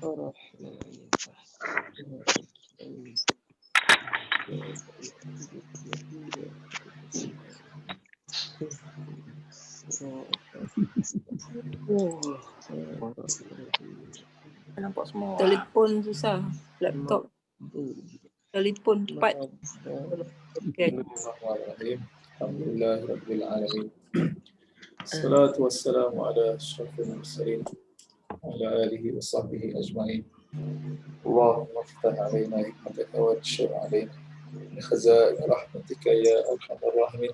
Nampak semua. Telefon susah, laptop. Telefon cepat. Okay. Alhamdulillahirabbil alamin. Salatu wassalamu ala asyrafil mursalin wa ala alihi wa sahbihi ajma'in. Allahumma iftah alaina hikmataka wa anshur alaina min khazain rahmatika ya arhamar rahimin.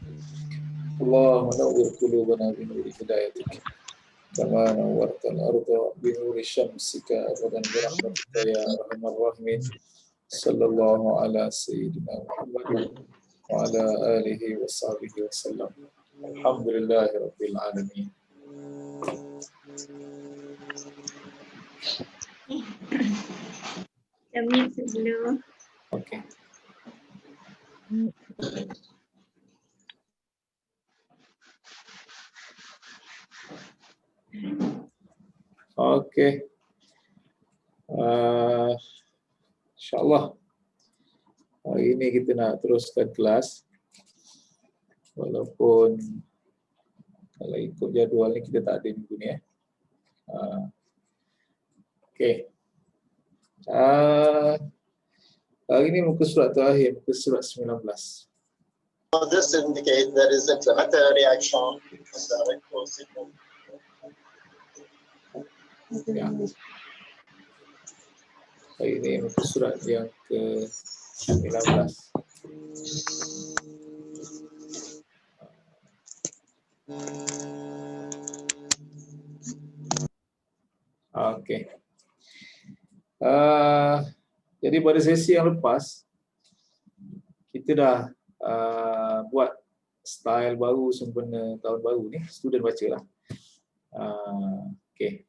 Allahumma nawwir qulubana bi nuri hidayatik kama nawwartal arda bi nuri syamsika abadan bi rahmatika ya arhamar rahimin. Sallallahu ala sayyidina Muhammad wa ala alihi wa sahbihi wa sallam. Alhamdulillahirabbil alamin. Kami dulu. Okey. Okey. InsyaAllah hari ini kita nak teruskan kelas. Walaupun kalau ikut jadual ni kita tak ada minggu ni. Okey. Hari ini muka surat terakhir, muka surat 19. This indicates there is a reaction. Ya. Hari ini muka surat yang ke-19. Okey. Jadi pada sesi yang lepas kita dah buat style baru sempena tahun baru ni, student bacalah. Okey.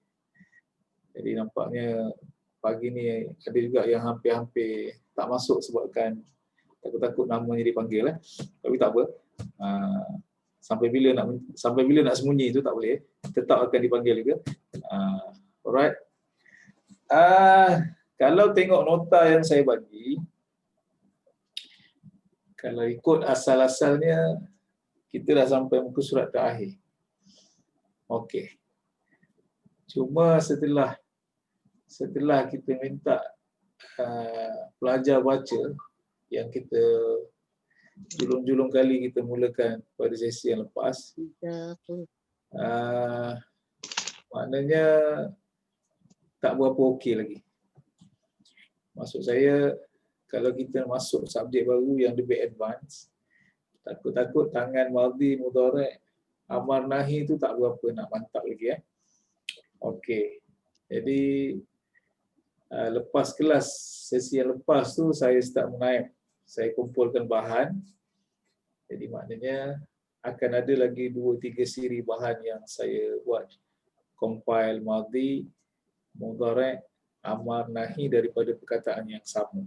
Jadi nampaknya pagi ni ada juga yang hampir-hampir tak masuk sebabkan takut-takut namanya dipanggil Tapi tak apa. Sampai bila nak sembunyi itu tak boleh. Tetap akan dipanggil juga. Alright. Kalau tengok nota yang saya bagi, kalau ikut asal-asalnya kita dah sampai muka surat terakhir. Okey. Cuma setelah kita minta pelajar baca yang kita julung-julung kali kita mulakan pada sesi yang lepas, maknanya tak berapa okey lagi. Maksud saya, kalau kita masuk subjek baru yang lebih advance, takut-takut tangan madhi, mudhari', amar nahi tu tak berapa nak mantap lagi. Okey. Jadi lepas kelas sesi yang lepas tu saya start menaip. Saya kumpulkan bahan. Jadi maknanya akan ada lagi 2-3 siri bahan yang saya buat. Compile madhi, mudhari', amar nahi daripada perkataan yang sama.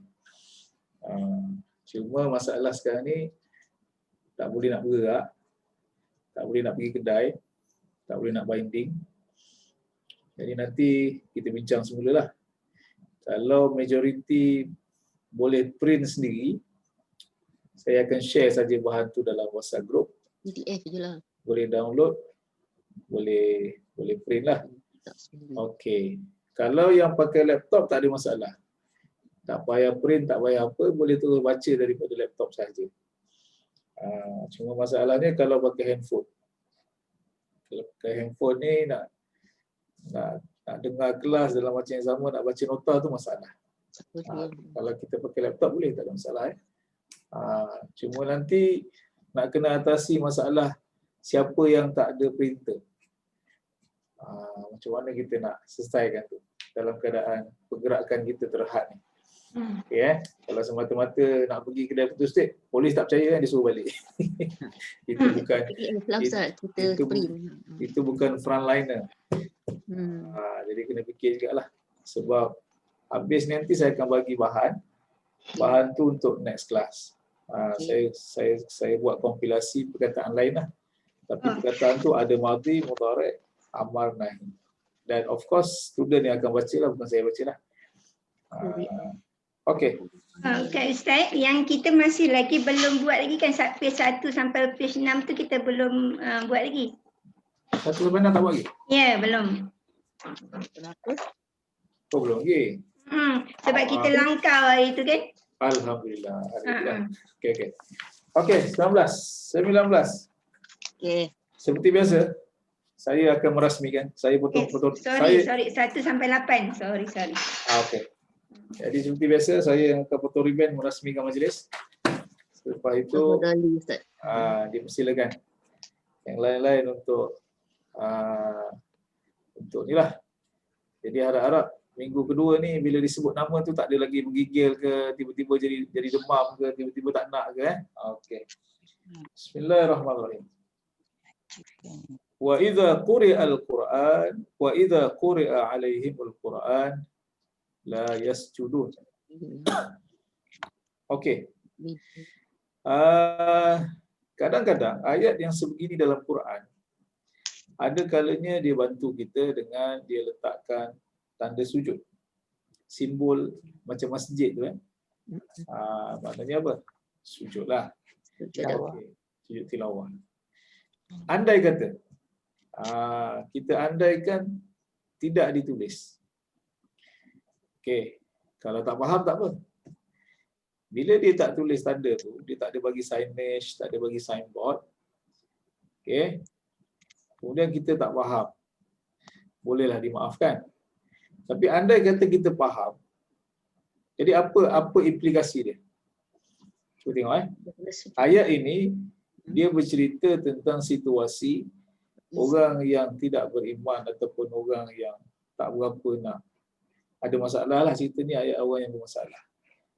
Cuma masalah sekarang ni tak boleh nak bergerak, tak boleh nak pergi kedai, tak boleh nak binding. Jadi nanti kita bincang semulalah. Kalau majoriti boleh print sendiri, saya akan share saja bahan tu dalam WhatsApp group. PDF je lah. Boleh download, boleh print lah. Okey. Kalau yang pakai laptop tak ada masalah. Tak payah print, tak payah apa, boleh terus baca daripada laptop saja. Cuma masalahnya kalau pakai handphone. Kalau pakai handphone ni nak dengar kelas dalam macam yang sama, nak baca nota tu masalah. Kalau kita pakai laptop boleh, tak ada masalah. Cuma nanti nak kena atasi masalah siapa yang tak ada printer. Macam mana kita nak selesaikan tu dalam keadaan pergerakan kita terhad ni. Okay, kalau semata-mata nak pergi kedai photostat, polis tak percaya dia suruh balik. Itu bukan frontliner. Jadi kena fikir jugalah. Sebab habis nanti saya akan bagi bahan tu untuk next class. Saya buat kompilasi perkataan lain lah. Tapi perkataan tu ada madhi, mudhari', amar nahi. Dan of course student yang akan baca lah, bukan saya baca lah. Okey. Kak Ustaz, yang kita masih lagi belum buat lagi kan, page 1 sampai page 6 tu kita belum buat lagi. 1 sampai 6 tak buat lagi? Ya, belum. Kenapa? Oh belum lagi. Sebab kita langkau hari tu kan. Alhamdulillah. Alhamdulillah. Okey. Okey, 19. Okey. Seperti biasa, saya akan merasmikan. Saya potong-potong. Sorry, 1 sampai 8. Sorry. Okey. Jadi seperti biasa, saya yang akan potong ribbon merasmikan majlis. Selepas itu, dipersilakan yang lain-lain untuk ni lah. Jadi harap-harap minggu kedua ni bila disebut nama tu tak ada lagi menggigil ke, tiba-tiba jadi demam ke, tiba-tiba tak nak ke. Okey. Bismillahirrahmanirrahim. Wa idza quri'al Qur'an wa idza quri'a 'alaihimul Qur'an la yasjudun. Okey. Kadang-kadang ayat yang sebegini dalam Quran ada kalanya dia bantu kita dengan dia letakkan tanda sujud. Simbol macam masjid tu maknanya apa? Sujudlah. Okay. Sujud tilawah. Andai kata kita andaikan tidak ditulis. Okey. Kalau tak faham tak apa. Bila dia tak tulis tanda tu, dia tak ada bagi signage, tak ada bagi signboard. Okey. Kemudian kita tak faham. Bolehlah dimaafkan. Tapi andai kata kita faham, jadi apa implikasi dia? Cuba tengok Ayat ini dia bercerita tentang situasi orang yang tidak beriman ataupun orang yang tak berapa nak. Ada masalah lah cerita ni, ayat awal yang bermasalah.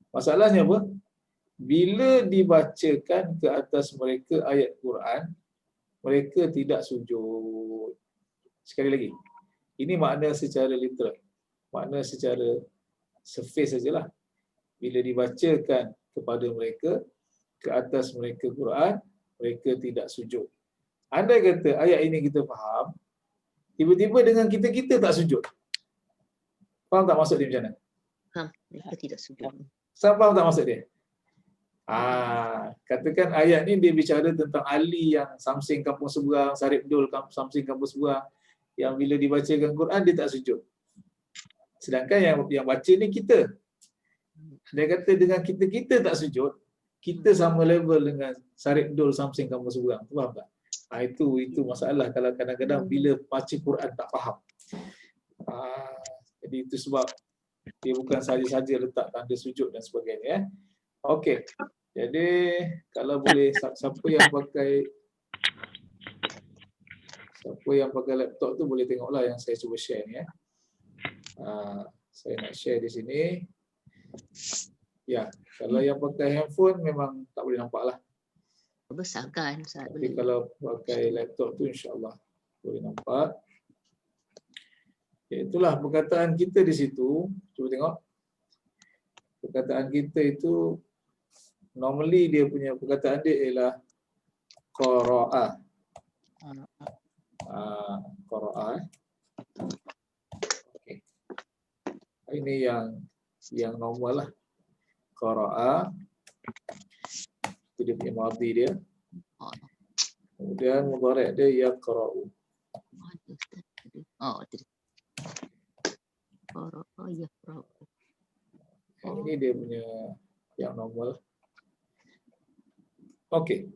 Masalahnya apa? Bila dibacakan ke atas mereka ayat Quran, mereka tidak sujud. Sekali lagi, ini makna secara literal. Makna secara surface sajalah. Bila dibacakan kepada mereka, ke atas mereka Quran, mereka tidak sujud. Andai kata ayat ini kita faham, tiba-tiba dengan kita tak sujud. Faham tak maksud dia macam mana? Faham, mereka tidak sujud. Faham tak maksud dia? Katakan ayat ni dia bicara tentang Ali yang samsing kampung seberang, Sarip Dul samsing kampung seberang, yang bila dibacakan Quran dia tak sujud. Sedangkan yang baca ni kita. Dia kata dengan kita tak sujud, kita sama level dengan Sarip Dul samsing kampung seberang. Faham tak? Itu masalah kalau kadang-kadang bila baca Quran tak faham. Jadi itu sebab dia bukan saja-saja letak tanda sujud dan sebagainya. Okey. Jadi kalau boleh siapa yang pakai laptop tu boleh tengoklah yang saya cuba share ni saya nak share di sini. Ya, kalau yang pakai handphone memang tak boleh nampak lah. Besar kan? Tapi kalau pakai laptop tu insya-Allah boleh nampak. Itulah perkataan kita di situ. Cuba tengok. Perkataan kita itu normally dia punya perkataan dia ialah qara'a. Qara'a. Okey. Ini yang normal lah. Qara'a. Itu dia punya madhi dia. Kemudian mudhari' dia yaqra'u. Ini dia punya yang normal. Okey.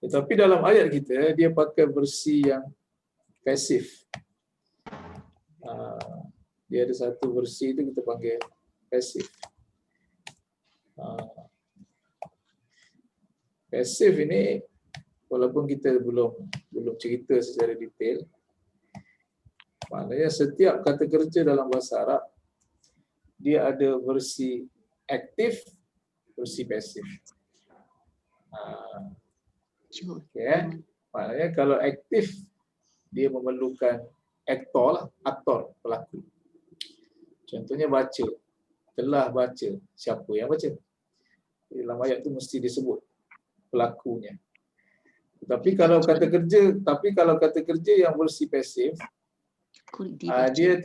Tetapi dalam ayat kita dia pakai versi yang pasif. Dia ada satu versi itu kita panggil pasif. Pasif ini walaupun kita belum cerita secara detail, maknanya setiap kata kerja dalam bahasa Arab dia ada versi aktif, versi pasif. Okay. Maknanya kalau aktif dia memerlukan aktor, pelaku. Contohnya baca, telah baca, siapa yang baca? Dalam ayat tu mesti disebut pelakunya. Tapi kalau kata kerja yang bersih pasif, dia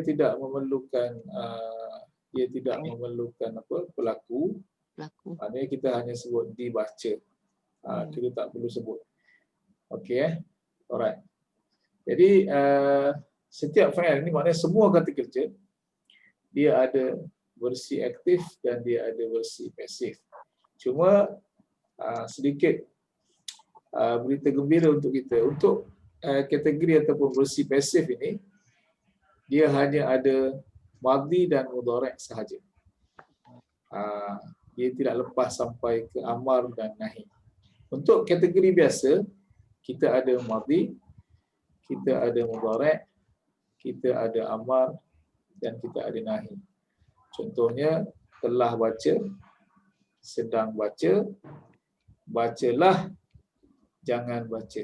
tidak memerlukan pelaku. Maknanya kita hanya sebut dibaca. Kita tak perlu sebut. Okey. Alright. Jadi setiap fa'il ni maknanya semua kata kerja dia ada versi aktif dan dia ada versi pasif. Cuma sedikit berita gembira untuk kita. Untuk kategori ataupun versi pasif ini, dia hanya ada madhi dan mudhari' sahaja. Dia tidak lepas sampai ke amar dan nahi. Untuk kategori biasa, kita ada madhi, kita ada mudhari', kita ada amar dan kita ada nahi. Contohnya, telah baca, sedang baca, bacalah, jangan baca.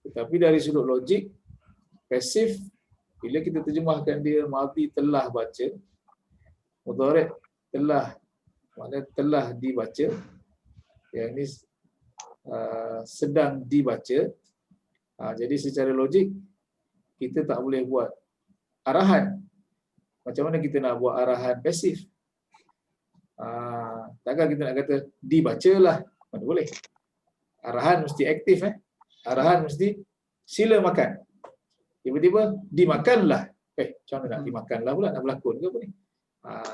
Tetapi dari sudut logik, pasif, bila kita terjemahkan dia madhi telah baca, mudhari' telah, maknanya telah dibaca, yang ini sedang dibaca. Jadi secara logik, kita tak boleh buat arahan. Macam mana kita nak buat arahan pasif? Takkan kita nak kata dibacalah, mana boleh. Arahan mesti aktif. Arahan mesti sila makan. Tiba-tiba dimakanlah. Macam mana nak dimakanlah pula? Nak berlakon ke apa ni?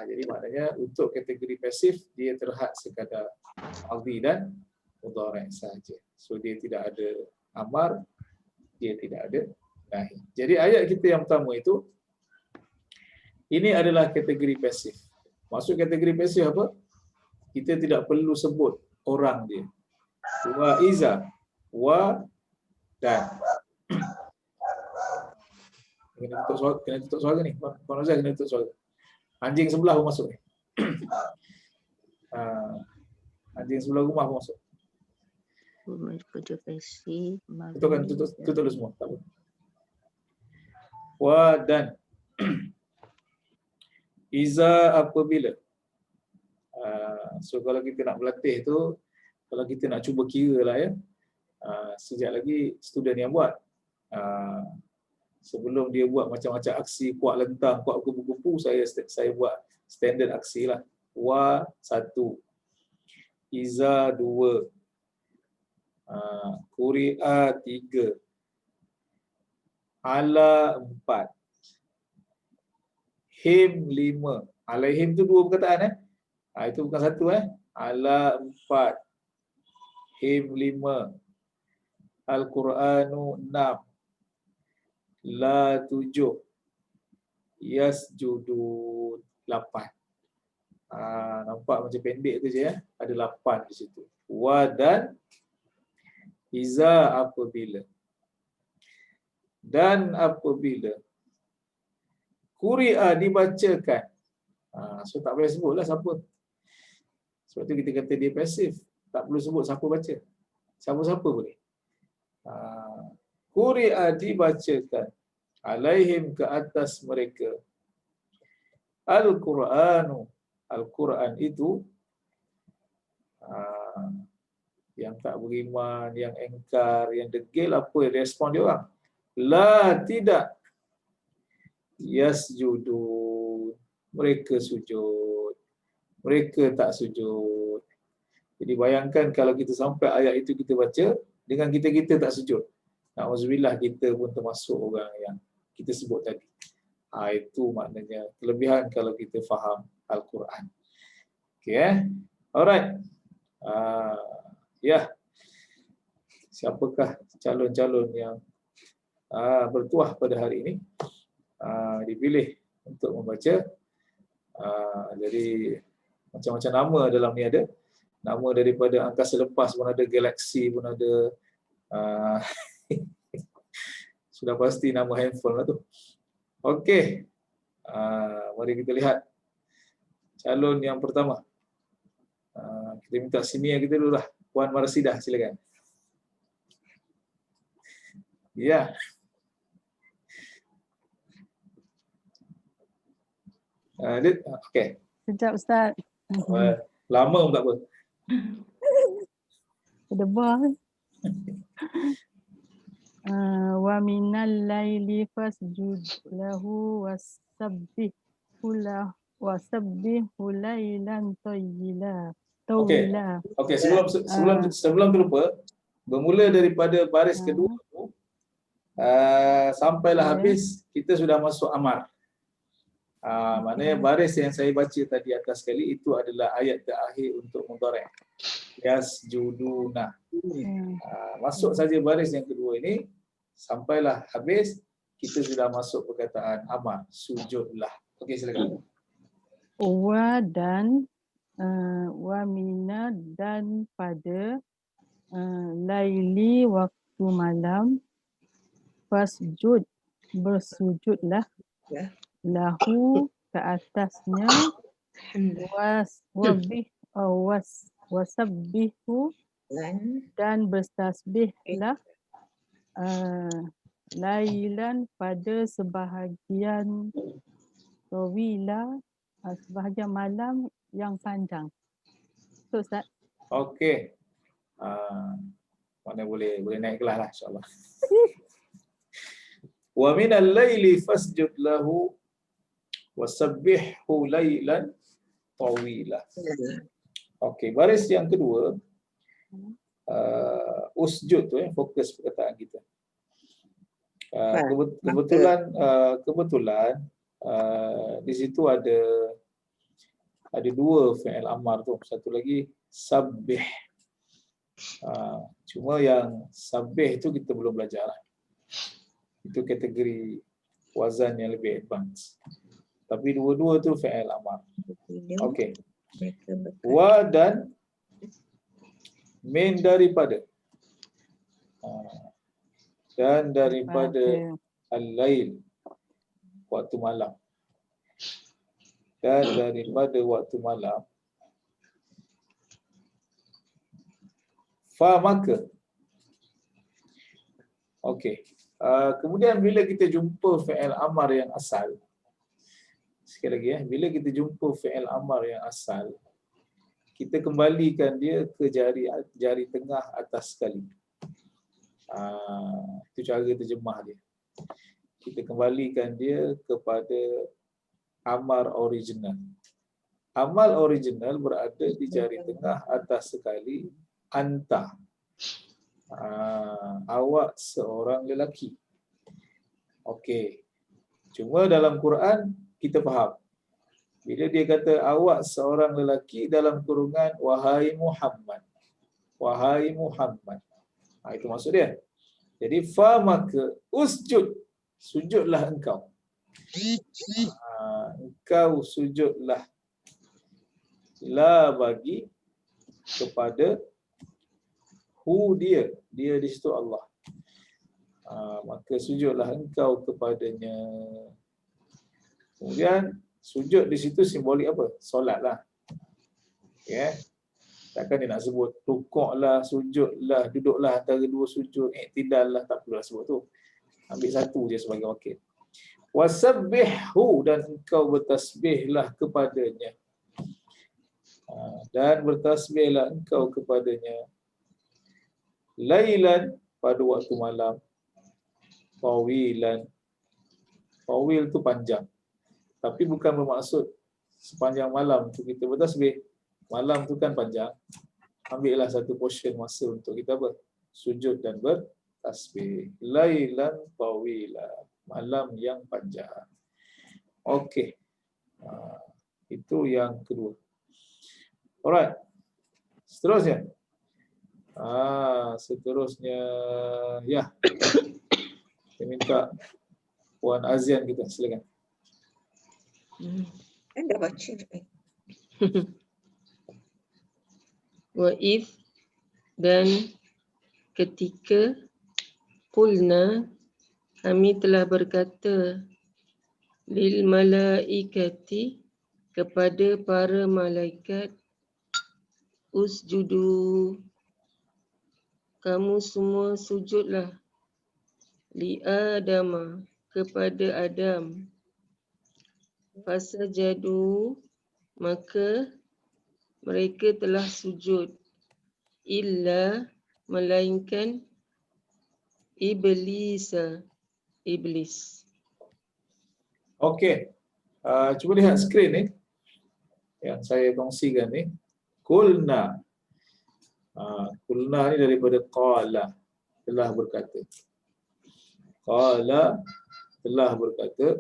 Jadi maknanya untuk kategori pasif, dia terhad sekadar madhi dan mudhari' sahaja. So dia tidak ada amar, dia tidak ada nahi. Jadi ayat kita yang pertama itu, ini adalah kategori pasif. Maksud kategori pasif apa? Kita tidak perlu sebut orang dia. Wa iza, wa dan. Kena tutup suara ni. Puan Razak kena tutup suara. Anjing sebelah pun masuk ni. Anjing sebelah rumah pun masuk. Tutup dulu semua. Tak apa. Wa dan. Iza apabila. So kalau kita nak berlatih tu, kalau kita nak cuba kira lah ya. Sejak lagi student yang buat. Sebelum dia buat macam-macam aksi, kuat lentang, kuat kupu-kupu, saya buat standard aksi lah. Wa 1, Iza 2, Quri'a 3, Ala 4, Him 5. Alaihim tu 2 perkataan itu bukan 1 Ala 4, Him 5, Al-Quranu 6, La 7, Yasjudu 8. Nampak macam pendek tu je ada 8 di situ. Wa dan iza apabila. Dan apabila. Quri'a dibacakan. So tak payah sebutlah siapa. Sebab tu kita kata dia pasif. Tak perlu sebut siapa baca. Siapa-siapa boleh. Quri'a dibacakan. Alaihim ke atas mereka. Al-Quranu. Al-Quran itu yang tak beriman, yang engkar, yang degil, apa respon dia orang? La tidak. Yasjudu. Mereka sujud. Mereka tak sujud. Jadi bayangkan kalau kita sampai ayat itu kita baca, dengan kita tak sujud. Na'udzubillah, kita pun termasuk orang yang kita sebut tadi. Itu maknanya kelebihan kalau kita faham Al-Quran. Okay, alright. Siapakah calon-calon yang bertuah pada hari ini dipilih untuk membaca. Jadi macam-macam nama dalam ni ada. Nama daripada angkasa lepas pun ada, galaksi pun ada. Sudah pasti nama handphone lah tu. Okey. Mari kita lihat calon yang pertama. Kita minta senior kita dulu lah. Puan Marsidah, silakan. Ya. Okey. Sekejap Ustaz. Lama pun tak apa. Debar. Wa minal laili fasjud lahu wasabbihu lailan tawila. Okey. Tawila. Okey, sebelum terlupa, bermula daripada baris kedua tu sampailah habis, kita sudah masuk amar. Maknanya baris yang saya baca tadi atas sekali itu adalah ayat terakhir untuk mudhari'. Yasjuduna. Masuk saja baris yang kedua ini, sampailah habis, kita sudah masuk perkataan amar, sujudlah. Okey, silakan. Wa mina dan pada laili waktu malam fasjud bersujudlah lahu ke atasnya wasabbihu dan bertasbihlah lailan pada sebahagian sebahagian malam yang panjang. So, Ustaz. Okey. Mana boleh naik kelas lah insya-Allah. Wa minal laili fasjud lahu wasabbihu lailan tawila. Okey, baris yang kedua usjud tu fokus perkataan kita. Kebetulan di situ ada dua fi'il amar tu, satu lagi sabbih. Cuma yang sabbih tu kita belum belajar lah. Itu kategori wazan yang lebih advance. Tapi dua-dua tu fi'il amar. Okey. Wa dan min daripada. Dan daripada al-lail, waktu malam. Dan daripada waktu malam. Fa maka. Okey. Kemudian bila kita jumpa fi'il amar yang asal, sekali lagi bila kita jumpa fi'il amar yang asal, kita kembalikan dia ke jari tengah atas sekali. Itu cara terjemah dia. Kita kembalikan dia kepada amar original. Amal original berada di jari tengah atas sekali. Anta. Awak seorang lelaki. Okey. Cuma dalam Quran kita faham. Bila dia kata awak seorang lelaki dalam kurungan wahai Muhammad. Wahai Muhammad. Itu maksud dia. Jadi fa maka usjud, sujudlah engkau. Engkau sujudlah la bagi kepada hu dia di situ Allah. Maka sujudlah engkau kepadanya. Kemudian sujud di situ simbolik apa? Solatlah. Ya. Takkan dia nak sebut rukuklah, sujudlah, duduklah antara dua sujud, iktidallah, tak perlulah sebut tu. Ambil satu je sebagai wakil. Wasabbihu dan engkau bertasbihlah kepadanya. Dan bertasbihlah engkau kepadanya. Lailan pada waktu malam. Tawilan. Tawil tu panjang. Tapi bukan bermaksud sepanjang malam tu kita bertasbih. Malam tu kan panjang. Ambillah satu portion masa untuk kita sujud dan bertasbih. Lailan tawila. Malam yang panjang. Okey. Itu yang kedua. Alright. Seterusnya. Seterusnya ya. Saya minta Puan Azian kita silakan. Anda baca. Wa if dan ketika qulna kami telah berkata lil malaikati kepada para malaikat usjudu kamu semua sujudlah li Adama kepada Adam fasajadu maka mereka telah sujud illa melainkan iblis. Iblis. Okey. Cuba lihat skrin ni yang saya kongsikan ni. Kulna. Kulna ni daripada qala, telah berkata. Qala, telah berkata.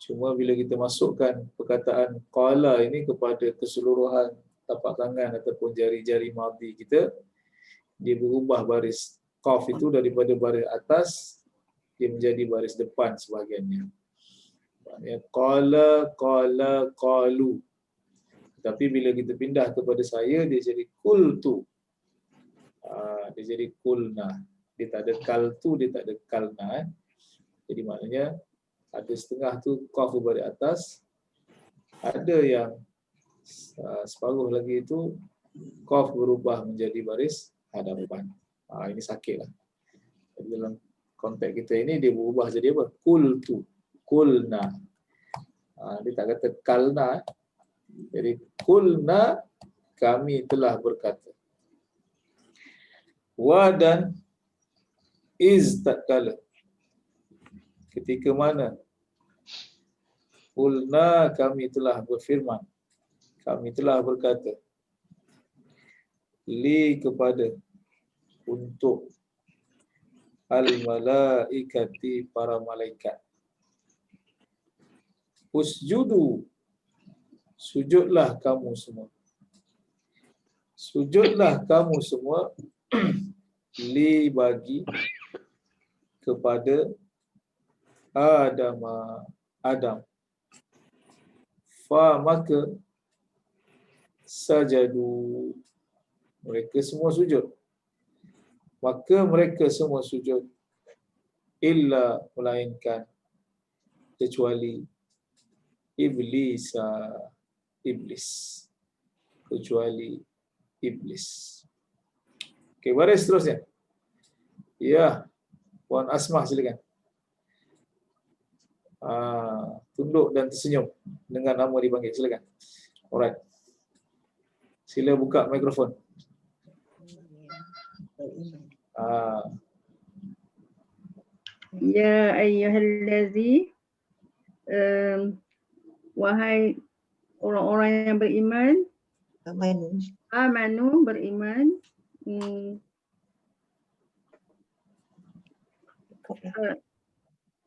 Cuma bila kita masukkan perkataan qala ini kepada keseluruhan tapak tangan ataupun jari-jari madhi kita, dia berubah baris qaf itu daripada baris atas dia menjadi baris depan sebahagiannya. Maknanya qala, qala, qalu. Tapi bila kita pindah kepada saya, dia jadi qultu. Dia jadi qulna. Dia tak ada kaltu, dia tak ada kalna. Jadi maknanya ada setengah tu qaf baris atas, ada yang separuh lagi itu qaf berubah menjadi baris hadapan. Ini sakit lah. Jadi dalam konteks kita ini dia berubah jadi apa? Qultu, qulna. Dia tak kata kalna. Jadi qulna, kami telah berkata. Wa dan iz tatkala. Ketika mana? Qulna, kami telah berfirman. Kami telah berkata. Li, kepada, untuk al-malaikati, para malaikat. Usjudu, sujudlah kamu semua. Sujudlah kamu semua li, bagi, kepada Adam. Fa, maka sajadu, mereka semua sujud. Maka mereka semua sujud. Illa, melainkan, kecuali iblis. Kecuali iblis. Okey, baris seterusnya. Ya, Puan Asmah silakan. Tunduk dan tersenyum dengan nama dipanggil. Silakan. Alright. Sila buka mikrofon. Ya ayyuhallazi, wahai orang-orang yang beriman, amanu, beriman,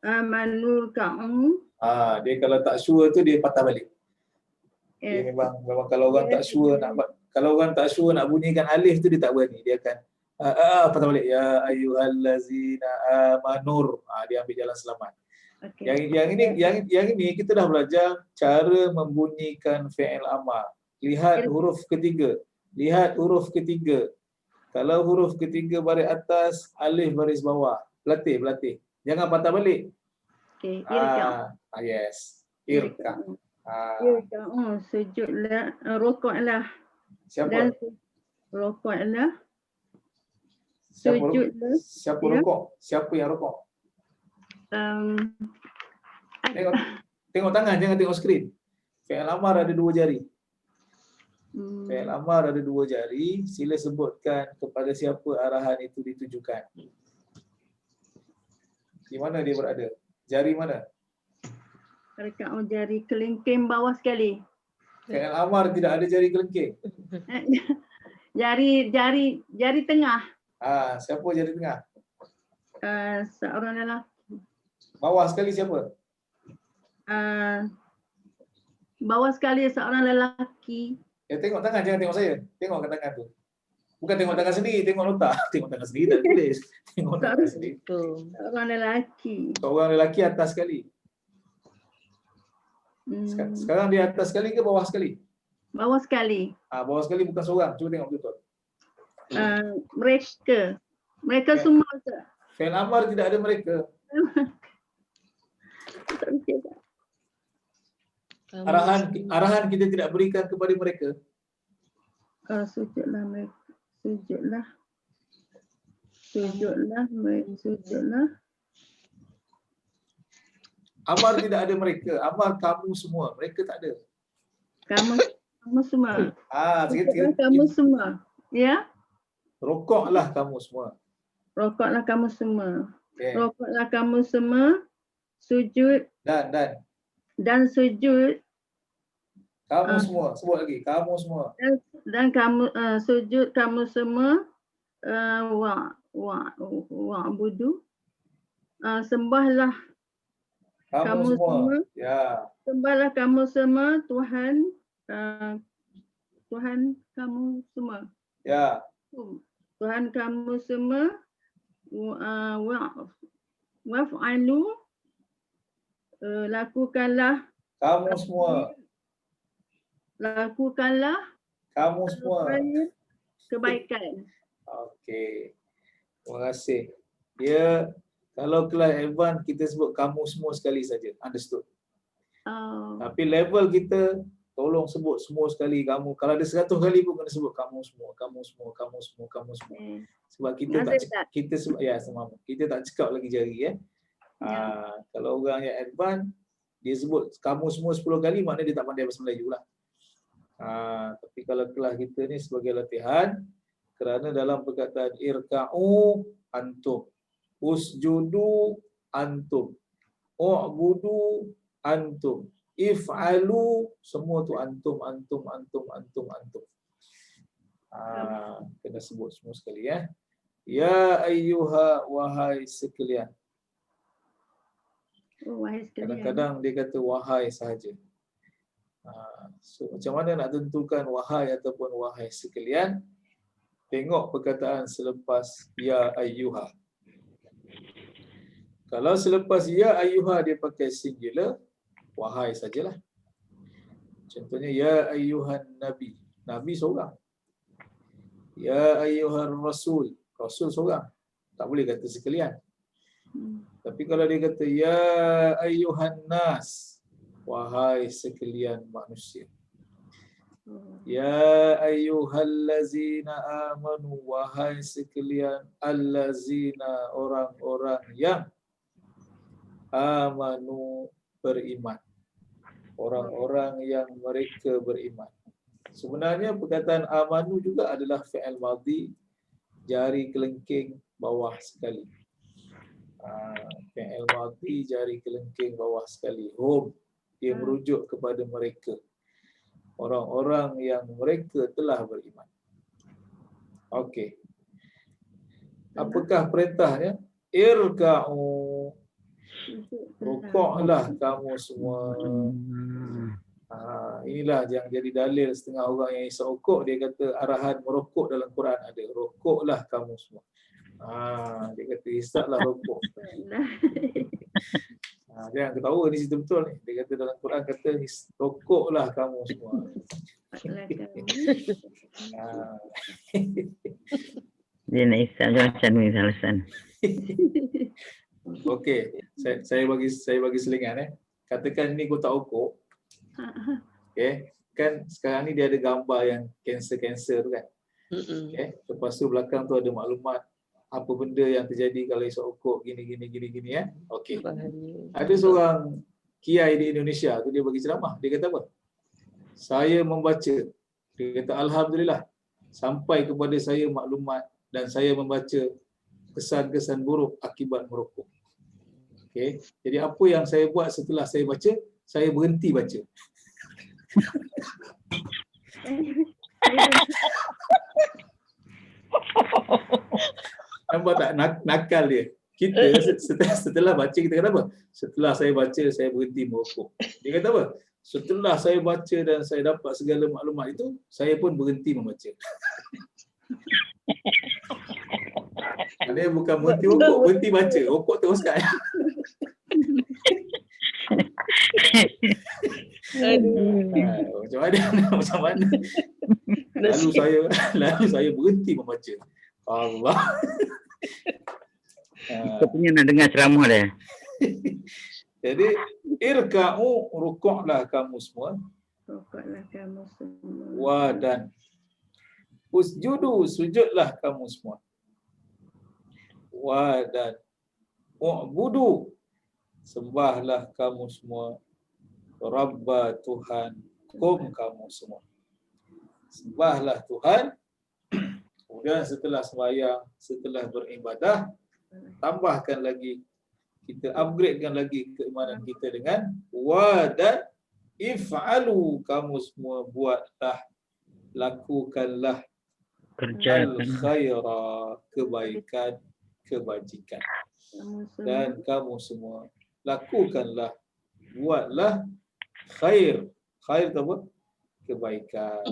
amanu ka'u. Dia kalau tak sure tu dia patah balik. Dia memang kalau orang tak sure nak bunyikan alif tu dia tak berani. Dia akan patah balik. Ya ayyuhallazina amanur. Dia ambil jalan selamat. Okay. Yang ini kita dah belajar cara membunyikan fi'il amar. Lihat huruf ketiga. Kalau huruf ketiga baris atas, alif baris bawah. Berlatih. Jangan patah balik. Okey, irka. Yes. Irka. Irka. Sujudlah, rukuklah. Siapa? Rukuklah. Sujudlah. Siapa rukuk? Siapa yang rukuk? Tengok tangan, jangan tengok skrin. Fi'il amar ada 2 jari. Fi'il amar ada 2 jari. Sila sebutkan kepada siapa arahan itu ditujukan. Di mana dia berada? Jari mana? Rekat jari kelingking bawah sekali. Fi'il amar tidak ada jari kelingking. Jari tengah. Siapa jari tengah? Seorang lelaki. Bawah sekali siapa? Bawah sekali seorang lelaki. Tengok tangan, jangan tengok saya. Tengok ke tangan tu. Bukan tengok tangan sendiri, tengok nota. Tengok tangan sendiri tak tulis. Tengok tangan sendiri. Seorang lelaki. Seorang lelaki atas sekali. Sekarang dia atas sekali ke bawah sekali? Bawah sekali. Bawah sekali bukan seorang. Cuba tengok betul. Mereka semua. Fi'il amar tidak ada mereka. Arahan kita tidak berikan kepada mereka. Sujudlah mereka. Sujudlah. Amar tidak ada mereka. Amar kamu semua. Mereka tak ada. Kamu semua. Kamu semua. Ya. Rukuklah kamu semua. Rokoklah kamu semua. Okay. Rokoklah kamu semua. Sujud dan sujud. Kamu semua. Sebut lagi. Kamu semua. Dan kamu sujud kamu semua. Wa'budu. Sembahlah Kamu semua. Ya. Sembahlah kamu semua Tuhan. Tuhan kamu semua. Ya. Tuhan kamu semua. Waf'alu. Lakukanlah. Kamu semua. Lakukanlah. Kamu semua. Kebaikan. Okey. Terima kasih. Ya, kalau kelas advance kita sebut kamu semua sekali saja. Understood. Tapi level kita tolong sebut semua sekali kamu. Kalau ada 100 kali pun kena sebut kamu semua, kamu semua, kamu semua, kamu semua. Sebab kita kita tak cekap lagi jari ya. Kalau orang yang advance dia sebut kamu semua 10 kali, maknanya dia tak pandai bahasa Melayu lah. Tapi kalau kelas kita ni sebagai latihan, kerana dalam perkataan irka'u antum, usjudu antum, u'budu antum, if'alu, semua tu antum. Kena sebut semua sekali ya. Ya ayyuha, wahai sekalian. Wahai sekalian. Kadang-kadang dia kata wahai sahaja. So, macam mana nak tentukan wahai ataupun wahai sekalian? Tengok perkataan selepas ya ayyuha. Kalau selepas ya ayyuha dia pakai singular, wahai sajalah. Contohnya ya ayyuhan nabi. Nabi seorang. Ya ayyuhan rasul. Rasul seorang. Tak boleh kata sekalian. Tapi kalau dia kata ya ayyuhan nas, wahai sekalian manusia. Ya ayyuhallazina amanu, wahai sekalian allazina, orang-orang yang amanu, beriman. Orang-orang yang mereka beriman. Sebenarnya perkataan amanu juga adalah fi'il madhi, jari kelengking bawah sekali. Fi'il madhi, jari kelengking bawah sekali. Hum, dia merujuk kepada mereka. Orang-orang yang mereka telah beriman. Okey. Apakah perintahnya? Irka'u. Rukuklah kamu semua. Inilah yang jadi dalil setengah orang yang isap rukuk. Dia kata arahan merukuk dalam Quran ada. Rukuklah kamu semua. Dia kata isaplah rukuk. Jangan ketawa ni cerita betul ni. Dia kata dalam Quran kata rukuklah kamu semua. Dia nak isap macam ni alasan. Okey, saya bagi selingan Katakan ni kotak rukuk. Okey, kan sekarang ni dia ada gambar yang kanser tu kan. Okey, lepas tu belakang tu ada maklumat apa benda yang terjadi kalau isap rukuk gini Okey. Ada seorang kiai di Indonesia tu dia bagi ceramah. Dia kata apa? Saya membaca. Dia kata alhamdulillah sampai kepada saya maklumat dan saya membaca kesan-kesan buruk akibat merokok. Okey. Jadi apa yang saya buat setelah saya baca? Saya berhenti baca. Nampak tak nakal dia? Kita setelah baca kita kata apa? Setelah saya baca saya berhenti merokok. Dia kata apa? Setelah saya baca dan saya dapat segala maklumat itu, saya pun berhenti membaca. Dia bukan berhenti rokok, berhenti baca. Rokok teruskan. Macam mana? Lalu saya berhenti membaca. Allah. Sepertinya nak dengar ceramah dia. Jadi irka'u, rukuklah kamu semua. Rukuklah kamu semua. Wadan. Usjudu, sujudlah kamu semua. Wadan. U'budu, sembahlah kamu semua. Rabba, Tuhan, kamu semua. Sembahlah Tuhan, Kemudian setelah sembahyang, setelah beribadah, tambahkan lagi, kita upgradekan lagi keimanan kita dengan wa dan if'alu, kamu semua buatlah, lakukanlah Kerjakan. al-khaira, kebaikan, kebajikan. Kamu semua Dan kamu semua lakukanlah, buatlah khair. Khair itu apa? Kebaikan,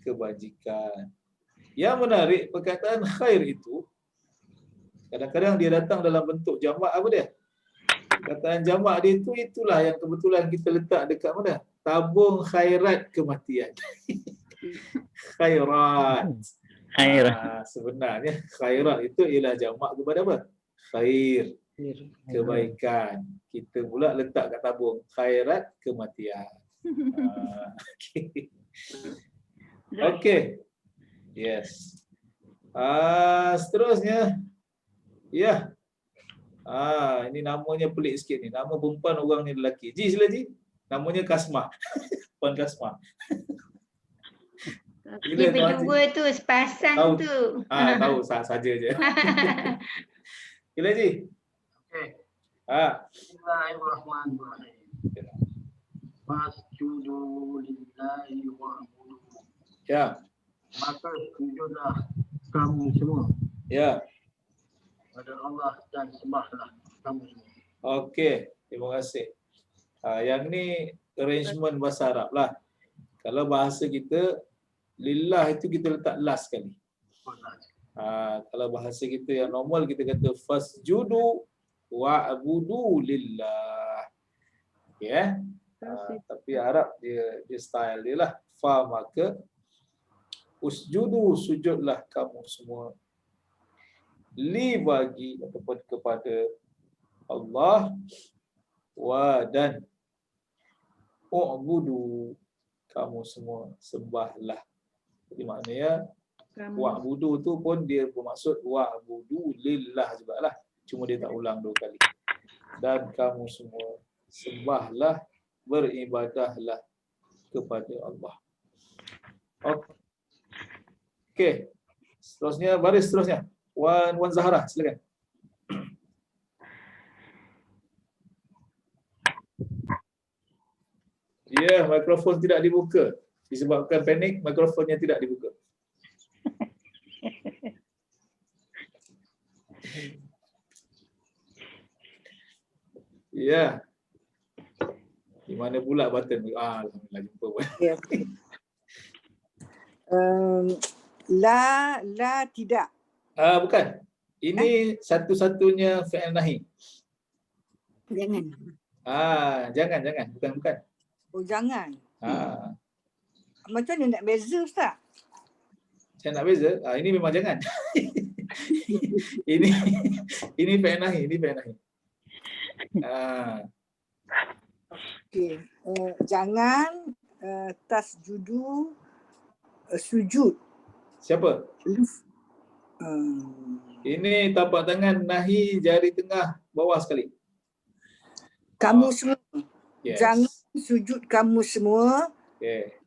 kebajikan. Yang menarik, perkataan khair itu kadang-kadang dia datang dalam bentuk jamak apa dia? Perkataan jamak dia itu, itulah yang kebetulan kita letak dekat mana? Tabung khairat kematian. Khairat. Khair. Sebenarnya khairat itu ialah jamak kepada apa? Khair, kebaikan. Kita pula letak kat tabung khairat kematian. Okey. Okey. Yes. Seterusnya. Ya. Ini namanya pelik sikit ni. Nama perempuan, orang ni lelaki. Ji, sila Ji. Namanya Kasmah. Puan Kasmah. Dia berdua tu, sepasang Tahu. tu. Tahu saja je. Sila Ji. Okey. Bismillahirrahmanirrahim. Fasjudu lillahi wa'budu. Ya. Maka sujudlah kamu semua Ya. pada Allah dan sembahlah kamu semua. Okey, terima kasih. Yang ni arrangement bahasa Arab lah. Kalau bahasa kita, lillah itu kita letak last sekali. Kalau bahasa kita yang normal, kita kata fasjudu wa'budu lillah. Ya. Tapi Arab dia style dia lah. Fa, maka usjudu, sujudlah kamu semua, li, bagi ataupun kepada Allah, wa, dan u'budu, kamu semua sembahlah. Jadi maknanya wa'budu tu pun dia bermaksud wa'budu lillah jugalah. Cuma dia tak ulang 2 kali. Dan kamu semua sembahlah, beribadahlah kepada Allah. Okey. Seterusnya, baris seterusnya. Wan Zahra, silakan. Ya, mikrofon tidak dibuka. Disebabkan panik, mikrofonnya tidak dibuka. Ya. Di mana pula button? Alhamdulillah jumpa. Ya. La tidak. Bukan. Ini satu-satunya fi'il nahi. Jangan. Jangan. Bukan. Oh, jangan. Macam mana nak beza, Ustaz? Saya nak beza. Ini memang jangan. ini fi'il nahi. Okey. Jangan tasjudu, sujud. Siapa? Ini tapak tangan nahi, jari tengah bawah sekali. Kamu semua. Yes. Jangan sujud kamu semua. Okay.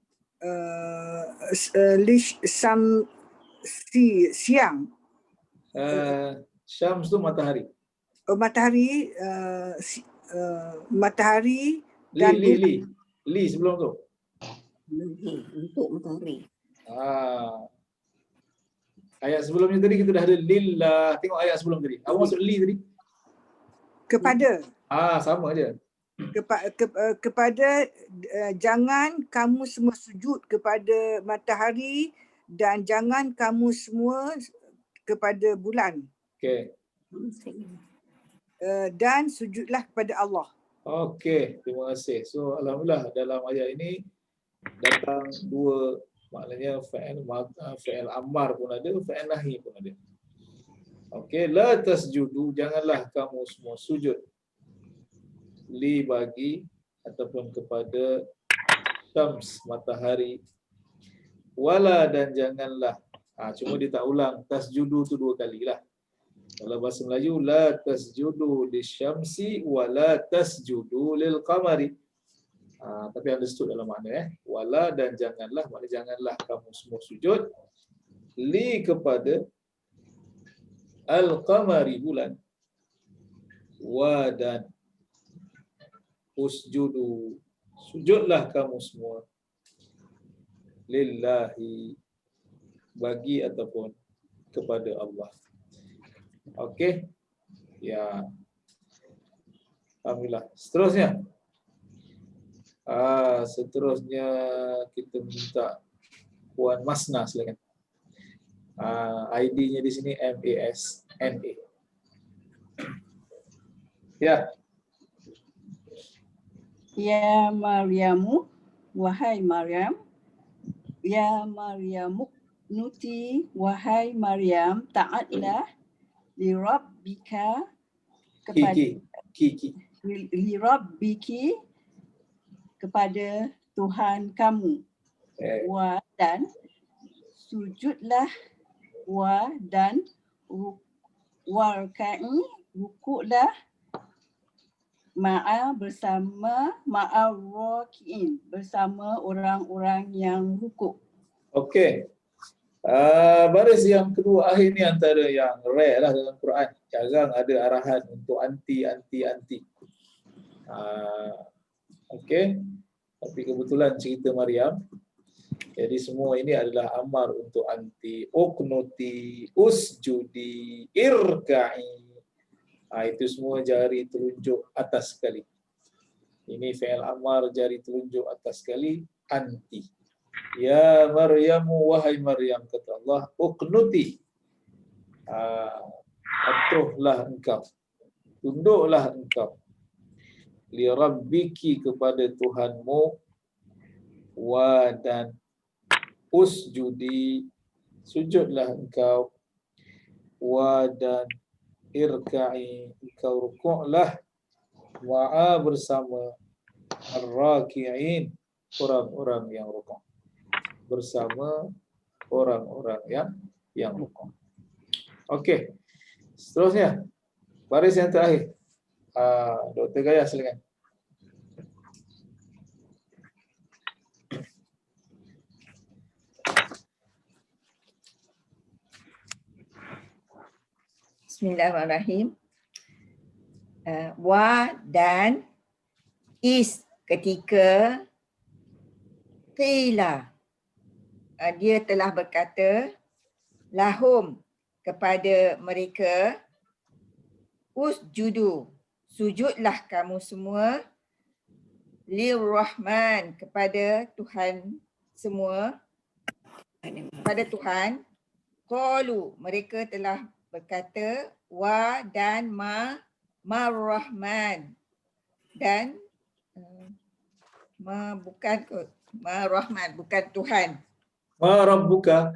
Siang. Syams tu matahari. Matahari, matahari dan Li sebelum tu. Untuk matahari. Ayat sebelumnya tadi kita dah ada lillah. Tengok ayat sebelum tadi. Apa maksud li tadi? Kepada. Sama aja. Kepada jangan kamu semua sujud kepada matahari dan jangan kamu semua kepada bulan. Okey. Dan sujudlah kepada Allah. Okey, terima kasih. So alhamdulillah dalam ayat ini datang 2, maknanya fi'il amar pun ada, fi'il nahi pun ada. Okey, la tasjudu, janganlah kamu semua sujud, li, bagi ataupun kepada syams, matahari, wala, dan janganlah. Cuma dia tak ulang tasjudu tu 2 kali lah. Kalau bahasa Melayu, la tasjudu lisyamsi wa la tasjudu lil qamari. Tapi understood dalam makna wala, dan janganlah, maknanya janganlah kamu semua sujud li kepada al-qamari bulan, wa dan usjudu sujudlah kamu semua lillahi bagi ataupun kepada Allah. Okey. Ya. Alhamdulillah. Seterusnya. Seterusnya kita minta Puan Masna silakan. ID-nya di sini MASNA. Ya. Ya Maryamu, wahai Maryam. Ya Maryamu, nuti, wahai Maryam, taatlah li rabbika kepada li rabbiki kepada Tuhan kamu. Wa dan sujudlah, wa dan warka'i rukuklah bersama rakiin, bersama orang-orang yang rukuk. Okey. Baris yang kedua akhir ni antara yang rare lah dalam Quran. Jarang ada arahan untuk anti. Okey. Tapi kebetulan cerita Maryam. Jadi semua ini adalah amar untuk anti. Uqnuti, usjudi, irka'i. Itu semua jari telunjuk atas sekali. Ini fi'il amar jari telunjuk atas sekali, anti. Ya Maryamu, wahai Maryam, kata Allah, uqnuti. Patuhlah engkau. Tunduklah engkau. Li rabbiki kepada Tuhanmu. Wa dan usjudi. Sujudlah engkau. Wa dan irka'i, engkau rukuklah wa'a bersama ar-raki'in, orang-orang yang rukuk, bersama orang-orang yang rukuk. Okey, seterusnya baris yang terakhir, Dr. Gaya silakan. Bismillahirrahmanirrahim. Wa dan is ketika qila dia telah berkata lahum kepada mereka usjudu sujudlah kamu semua lirrahman kepada Tuhan semua, pada Tuhan. Qalu mereka telah berkata wa dan ma-rahman dan bukan ma-rahman, bukan Tuhan. Ma-rabbuka.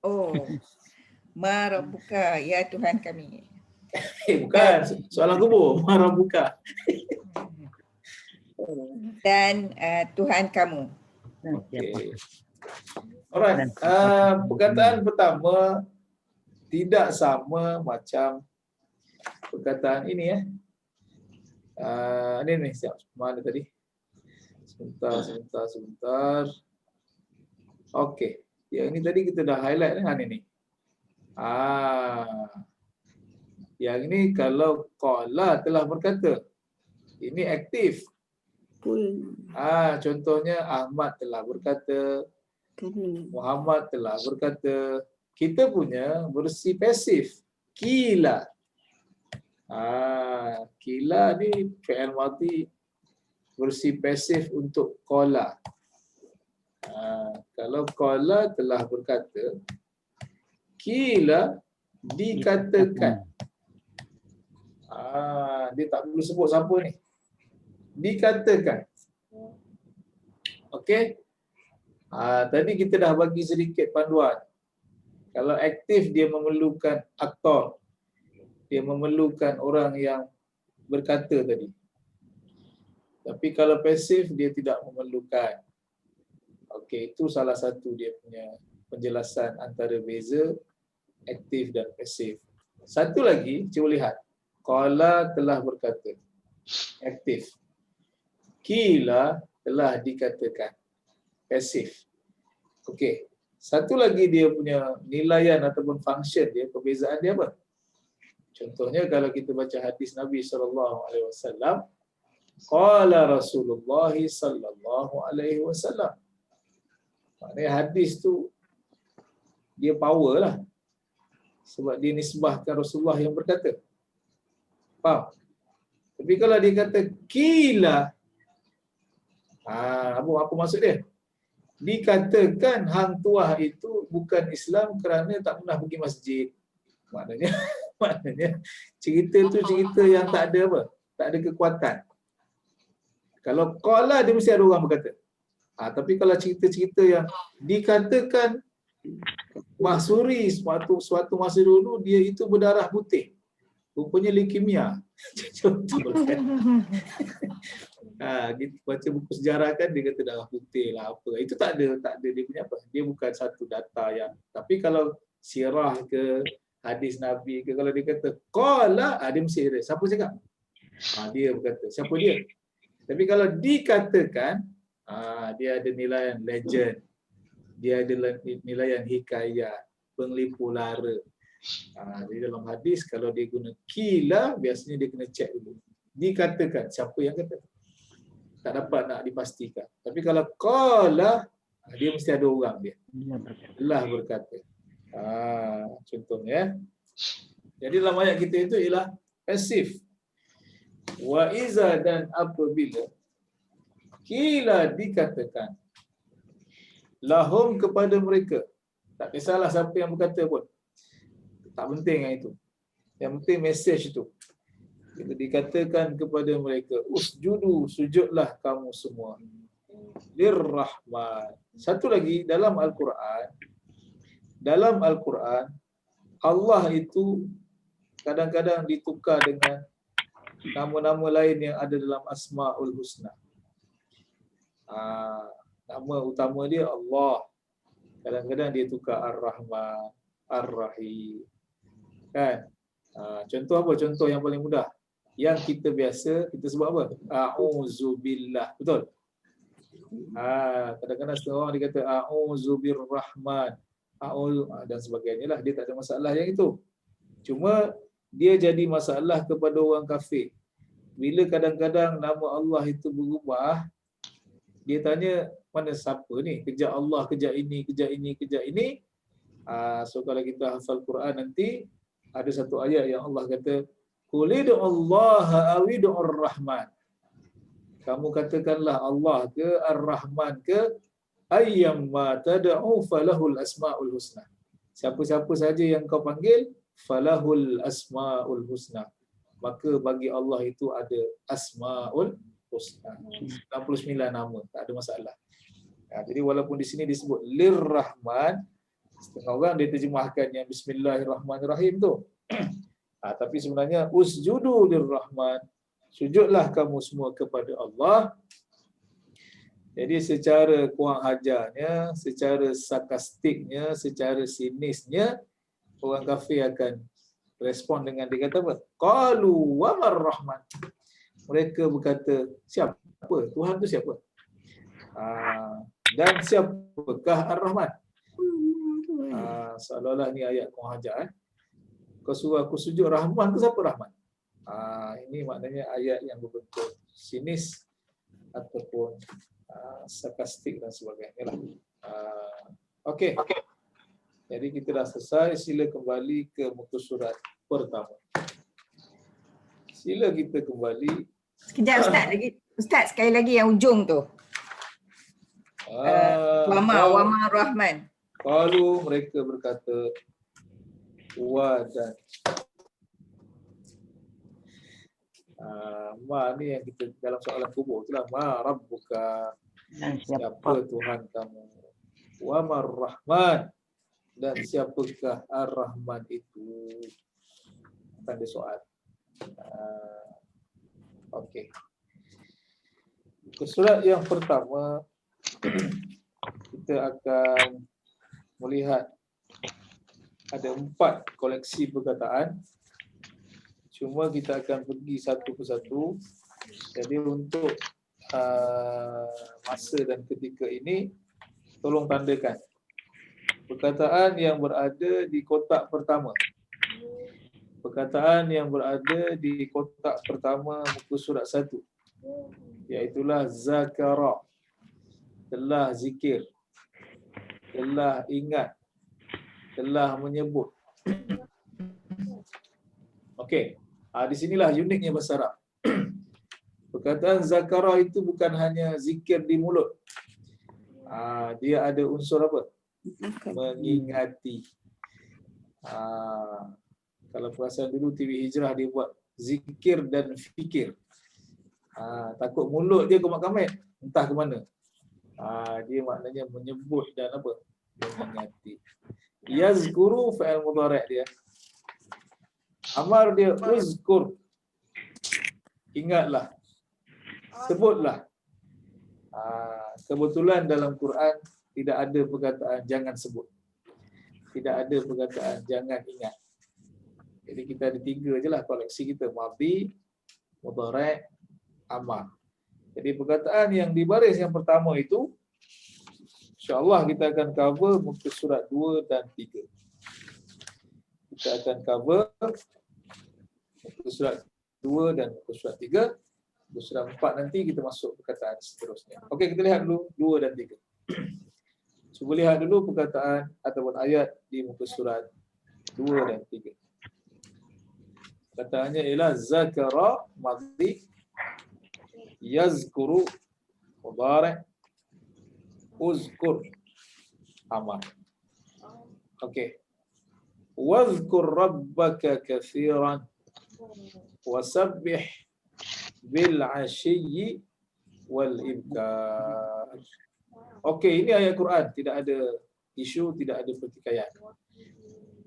Oh, ma-rabbuka, ya Tuhan kami. Bukan, soalan kubur. Ma-rabbuka. Dan Tuhan kamu. Okay. Alright, perkataan pertama tidak sama macam perkataan ini Ini siap. Mana tadi? Sebentar. Okey. Yang ini tadi kita dah highlight dengan ini. Yang ini kalau qala telah berkata. Ini aktif. Contohnya Ahmad telah berkata, Muhammad telah berkata. Kita punya bersih pasif. Kila. Kila ni fi'il madhi bersih pasif untuk qala. Kalau qala telah berkata, kila dikatakan. Dia tak perlu sebut siapa ni. Dikatakan. Okey. Tadi kita dah bagi sedikit panduan. Kalau aktif dia memerlukan aktor. Dia memerlukan orang yang berkata tadi. Tapi kalau pasif dia tidak memerlukan. Okey, itu salah satu dia punya penjelasan antara beza aktif dan pasif. Satu lagi, cuba lihat. Qala telah berkata. Aktif. Qila telah dikatakan. Pasif. Okey. Satu lagi dia punya nilaian ataupun function dia, perbezaan dia apa? Contohnya kalau kita baca hadis Nabi SAW, qala Rasulullah sallallahu alaihi wasallam. Maknanya hadis tu dia power lah. Sebab dia nisbahkan Rasulullah yang berkata. Faham? Tapi kalau dia kata kila, apa maksud dia? Dikatakan hang tuah itu bukan Islam kerana tak pernah pergi masjid. Maknanya cerita tu cerita yang tak ada apa? Tak ada kekuatan. Kalau qala dia mesti ada orang berkata. Tapi kalau cerita-cerita yang dikatakan Mahsuri suatu masa dulu dia itu berdarah putih. Rupanya leukemia. Contohnya. Kita baca buku sejarah kan dia kata darah putih lah apa. Itu tak ada dia punya apa. Dia bukan satu data yang. Tapi kalau sirah ke hadis Nabi ke kalau dia kata qala, dia mesti ada. Siapa cakap? Dia berkata. Siapa dia? Tapi kalau dikatakan dia ada nilaian legend. Dia ada nilaian hikayat, penglipu lara. Jadi dalam hadis kalau dia guna kila, biasanya dia kena cek dulu. Dikatakan, siapa yang kata? Tak dapat nak dipastikan. Tapi kalau qala, dia mesti ada orang dia. Allah berkata. Contohnya. Jadi dalam ayat kita itu ialah pasif. Wa iza dan apabila kila dikatakan lahum kepada mereka. Tak kisahlah siapa yang berkata pun. Tak penting yang itu. Yang penting message itu. Bila dikatakan kepada mereka, usjudu, sujudlah kamu semua. Lirrahman. Satu lagi dalam Al-Quran. Dalam Al-Quran, Allah itu kadang-kadang ditukar dengan nama-nama lain yang ada dalam Asma'ul Husna. Nama utama dia Allah. Kadang-kadang dia tukar Ar-Rahman, Ar-Rahim. Kan? Contoh apa? Contoh yang paling mudah. Yang kita biasa, kita sebut apa? A'udzubillah. Betul? Kadang-kadang setengah orang dia kata A'udzubirrahman, dan sebagainya lah. Dia tak ada masalah yang itu. Cuma dia jadi masalah kepada orang kafir. Bila kadang-kadang nama Allah itu berubah, dia tanya, mana siapa ni? Kerja Allah, kerja ini, kerja ini, kerja ini. So kalau kita hafal Quran nanti, ada satu ayat yang Allah kata, Qulidu Allah awidu'ur Rahman. Kamu katakanlah Allah ke Ar-Rahman ke ayyamma tad'u falahul asma'ul husna. Siapa-siapa saja yang kau panggil, falahul asma'ul husna. Maka bagi Allah itu ada asma'ul husna. 69 nama, tak ada masalah. Jadi walaupun di sini disebut Lirrahman, setengah orang dia terjemahkan yang Bismillahirrahmanirrahim tu. Tapi sebenarnya usjudu lirrahman, sujudlah kamu semua kepada Allah. Jadi secara kurang ajarnya, secara sarkastiknya, secara sinisnya, orang kafir akan respon dengan dia kata apa? Qalu wa marrahman. Mereka berkata, siapa? Tuhan tu siapa? Dan siapakah Ar-Rahman? Seolah-olah ni ayat kurang ajar. Kau suruh aku sujud Rahman ke siapa Rahman? Ini maknanya ayat yang berbentuk sinis ataupun sarkastik dan sebagainya lah. Okey. Jadi kita dah selesai. Sila kembali ke muka surat pertama. Sila kita kembali. Sekejap Ustaz lagi. Ustaz sekali lagi yang ujung tu. Wama Rahman. Kalau mereka berkata wa dan ma ni yang kita dalam soalan kubur itulah ma rabbuka, siapa Tuhan kamu, wa marrahman, dan siapakah Ar-Rahman itu. Akan ada soal. Okey. Surat yang pertama kita akan melihat ada 4 koleksi perkataan. Cuma kita akan pergi satu persatu. Jadi untuk masa dan ketika ini, tolong tandakan. Perkataan yang berada di kotak pertama. Perkataan yang berada di kotak pertama muka surat 1. Iaitulah zakara. Telah zikir. Telah ingat. Telah menyebut. Okey. Di sinilah uniknya bahasa Arab. Perkataan zakara itu bukan hanya zikir di mulut. Dia ada unsur apa? Mengingati. Kalau perasan dulu TV Hijrah dia buat zikir dan fikir. Takut mulut dia komat-kamit, entah ke mana. Dia maknanya menyebut dan apa? Mengingati. Yazkuru fa'il mudhari' dia. Amar dia uzkur. Ingatlah. Sebutlah. Kebetulan dalam Quran tidak ada perkataan jangan sebut. Tidak ada perkataan jangan ingat. Jadi kita ada 3 je lah koleksi kita. Madhi, mudhari', amar. Jadi perkataan yang di baris yang pertama itu, insya-Allah kita akan cover muka surat 2 dan 3. Kita akan cover muka surat 2 dan muka surat 3. Muka surat 4 nanti kita masuk perkataan seterusnya. Okey, kita lihat dulu 2 dan 3. Cuba lihat dulu perkataan ataupun ayat di muka surat 2 dan 3. Perkataannya ialah zakara madhi, yazkuru mudhari', uzkur amar. Okey. Wazkur rabbaka katsiran wasabbih bil 'ashiyyi wal ibkar. Okey, ini ayat Quran, tidak ada isu, tidak ada pertikaian.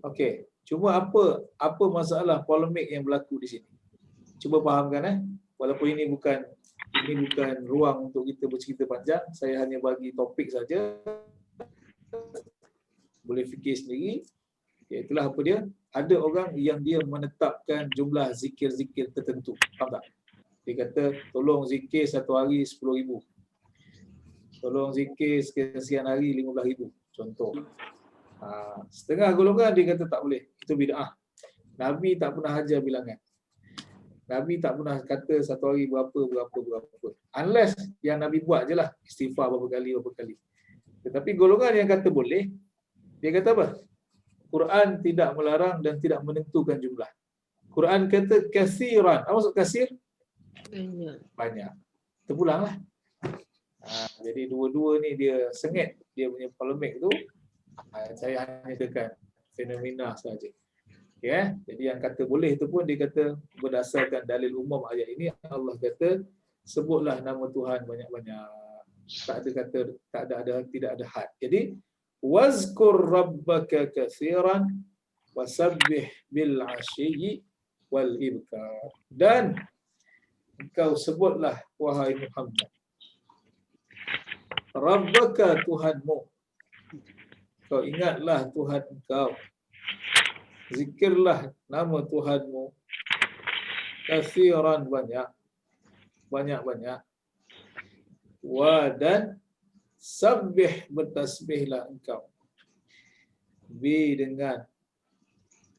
Okey, cuma apa masalah polemik yang berlaku di sini? Cuba fahamkan walaupun ini bukan ruang untuk kita bercerita panjang, saya hanya bagi topik saja. Boleh fikir sendiri. Iaitulah apa dia? Ada orang yang dia menetapkan jumlah zikir-zikir tertentu. Faham tak? Dia kata, tolong zikir satu hari 10,000. Tolong zikir sekian hari 15,000. Contoh. Setengah golongan dia kata tak boleh. Itu bid'ah. Nabi tak pernah ajar bilangan. Nabi tak pernah kata satu hari berapa. Unless yang Nabi buat je lah. Istighfar berapa kali. Tetapi golongan yang kata boleh, dia kata apa? Quran tidak melarang dan tidak menentukan jumlah. Quran kata kasiran. Apa maksud kasir? Banyak. Terpulanglah. Jadi dua-dua ni dia sengit. Dia punya polemik tu. Saya hanya tekan fenomena saja. Okay, jadi yang kata boleh tu pun dia kata berdasarkan dalil umum ayat ini, Allah kata sebutlah nama Tuhan banyak-banyak. Tidak ada had. Jadi wazkur rabbaka katsiran wasabbih bil 'ashiyyi wal ibkar. Dan engkau sebutlah wahai Muhammad rabbaka Tuhanmu. Kau ingatlah Tuhan engkau. Zikirlah nama Tuhanmu. Katsiran banyak. Dan sabbih bertasbihlah engkau. Bi dengan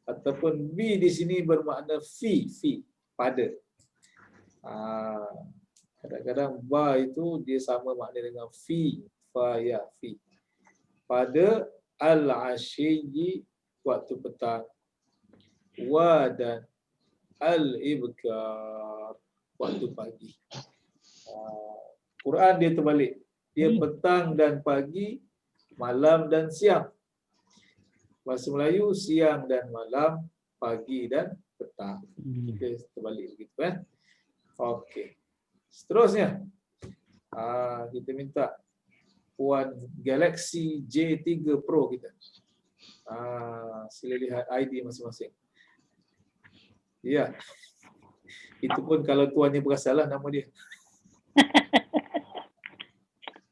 ataupun bi di sini bermakna fi pada. Kadang-kadang ba itu dia sama makna dengan fi, fi. Pada al-'ashiyyi waktu petang. Dan al-ibkar waktu pagi. Quran dia terbalik. Dia petang dan pagi, malam dan siang. Bahasa Melayu siang dan malam, pagi dan petang. Kita terbalik begitu Okey. Seterusnya kita minta Puan Galaxy J3 Pro kita. Sila lihat ID masing-masing. Ya. Itu pun kalau tuannya berasalah nama dia.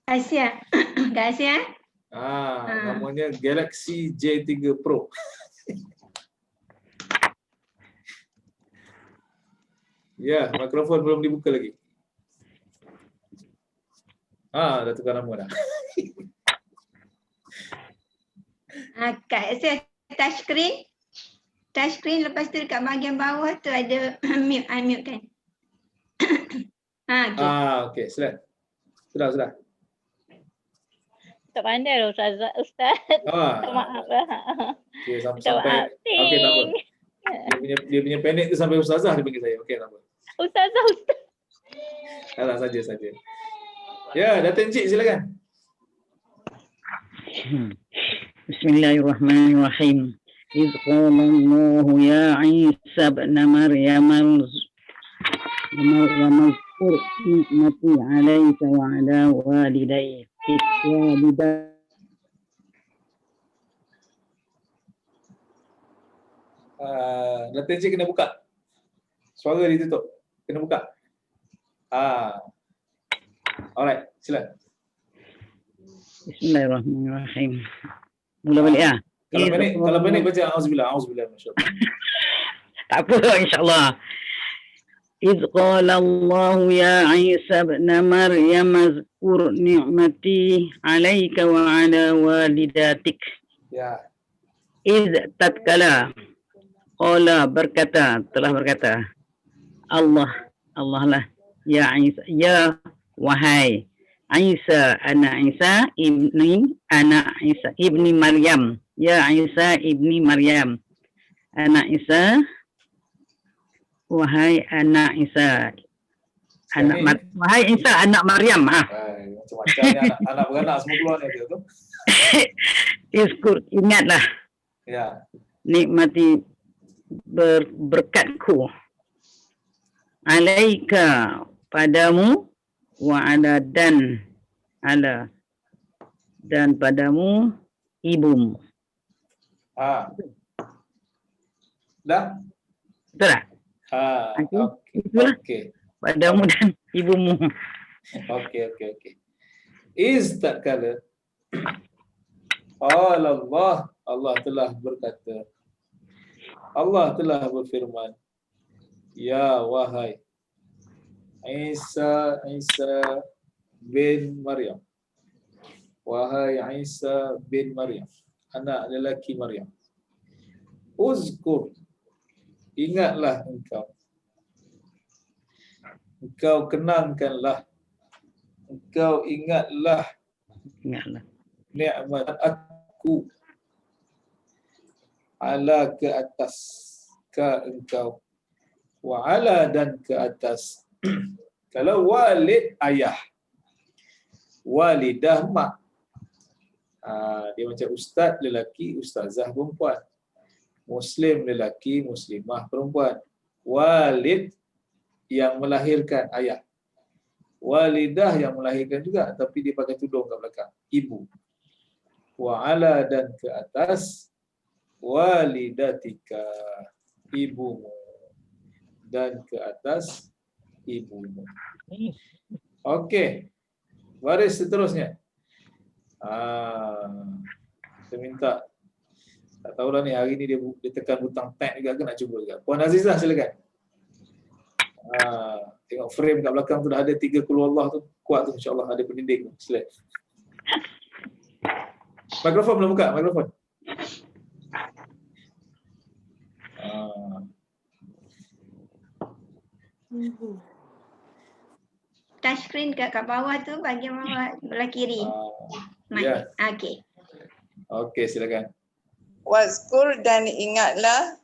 Asia. Kak Asia. Namanya Galaxy J3 Pro. Ya, mikrofon belum dibuka lagi. Dah tukar nama dah. Kat touch screen. Touch screen lepas tu dekat bahagian bawah tu ada mute, unmute kan. Okay. Okey, sila. Sudah. Tak pandai lah Ustaz. Minta maaf lah. Okey, Minta sampai. maaf. Okey, tak apa. Dia punya pendek tu sampai ustazah dia panggil saya. Okey, tak apa. Ustazah. Alah, saja. Ya, Datin Cik silakan. Bismillahirrahmanirrahim. إذ قال الله يا عيسى ابن مريم اذكر نعمتي عليك وعلى والديك Datin Cik kena buka. Suara ditutup. Kena buka. Alright, sila. Bismillahirrahmanirrahim. Mula balik ah. Kalau pendek baca auzubillah masyaallah. Tak apa insya-Allah. إذ قال الله يا عيسى ابن مريم اذكر نعمتي عليك وعلى والدتك. Ya. إذ tatkala qala telah berkata Allah lah ya Isa, ya wahai Isa anak Isa ibni Maryam, ya Isa ibni Maryam, anak Isa, wahai anak Isa, wahai Isa anak Maryam. Macam-macam ni anak beranak semua keluar ni dia tu. Iskur, ingatlah. Ya. Nikmati berkatku alaika padamu wa ala dan padamu ibumu. Dah? Betul tak? Okey. Padamu dan ibumu. Okey. Iz tatkala Allah telah berkata, Allah telah berfirman, ya wahai Isa bin Maryam, wahai Isa bin Maryam, anak lelaki Maryam, uzkur, ingatlah engkau kenangkanlah, engkau ingatlah nikmat aku ala ke atas ke engkau, wa ala dan ke atas. Kalau walid ayah, walidah mak. Dia macam ustaz lelaki, ustazah perempuan, muslim lelaki, muslimah perempuan. Walid yang melahirkan ayah, walidah yang melahirkan juga tapi dia pakai tudung kat belakang, ibu. Wa ala dan ke atas walidatika, ibumu, dan ke atas ibumu. Okey. Baris seterusnya. Saya minta, tak tahulah ni hari ni dia tekan butang tag juga ke nak cuba juga. Puan Azizah silakan. Tengok frame kat belakang tu dah ada 3 qul huwallah tu, kuat tu insya-Allah, ada pendinding tu. Silakan. Mikrofon belum buka, mikrofon. Touch screen kat bawah tu, bahagian bawah belah kiri. Ya. Okey. Okey, silakan. Wazkur dan ingatlah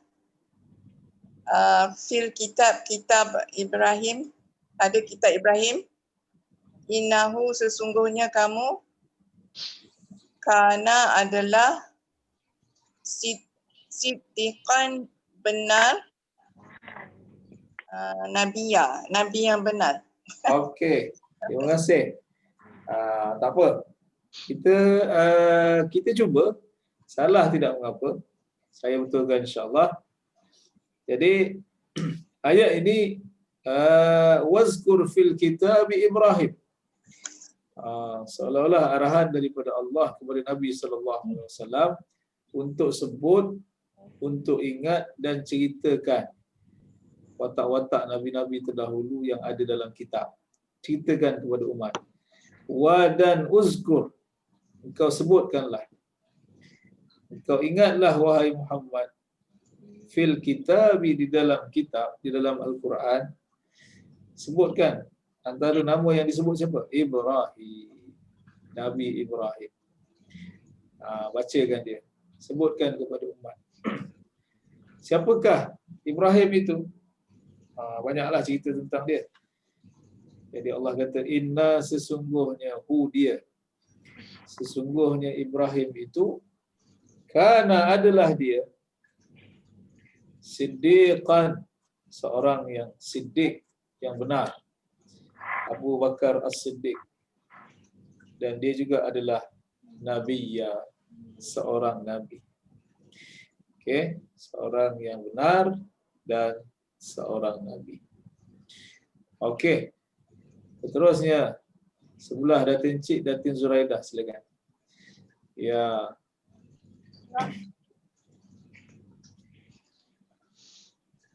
fil kitab Ibrahim, ada kitab Ibrahim, innahu sesungguhnya kamu, kana adalah siddiqan benar, nabi yang benar. Okey, terima kasih. Tak apa. Kita cuba, salah tidak mengapa. Saya betulkan insya-Allah. Jadi ayat ini wazkur fil kitab Ibrahim. Seolah-olah arahan daripada Allah kepada Nabi sallallahu alaihi wasallam untuk sebut, untuk ingat dan ceritakan watak-watak nabi-nabi terdahulu yang ada dalam kitab. Ceritakan kepada umat. Wa dan uzkur, engkau sebutkanlah. Engkau ingatlah wahai Muhammad fil kitabi di dalam kitab, di dalam Al-Quran, sebutkan antara nama yang disebut siapa? Ibrahim. Nabi Ibrahim. Bacakan dia. Sebutkan kepada umat. Siapakah Ibrahim itu? Banyaklah cerita tentang dia. Jadi Allah kata, inna sesungguhnya dia. Sesungguhnya Ibrahim itu, kana adalah dia, siddiqan, seorang yang siddiq, yang benar. Abu Bakar As-Siddiq. Dan dia juga adalah Nabiya, seorang Nabi. Okey, seorang yang benar dan seorang Nabi. Okey, seterusnya sebelah Datin Cik, Datin Zuraidah, silakan. Ya.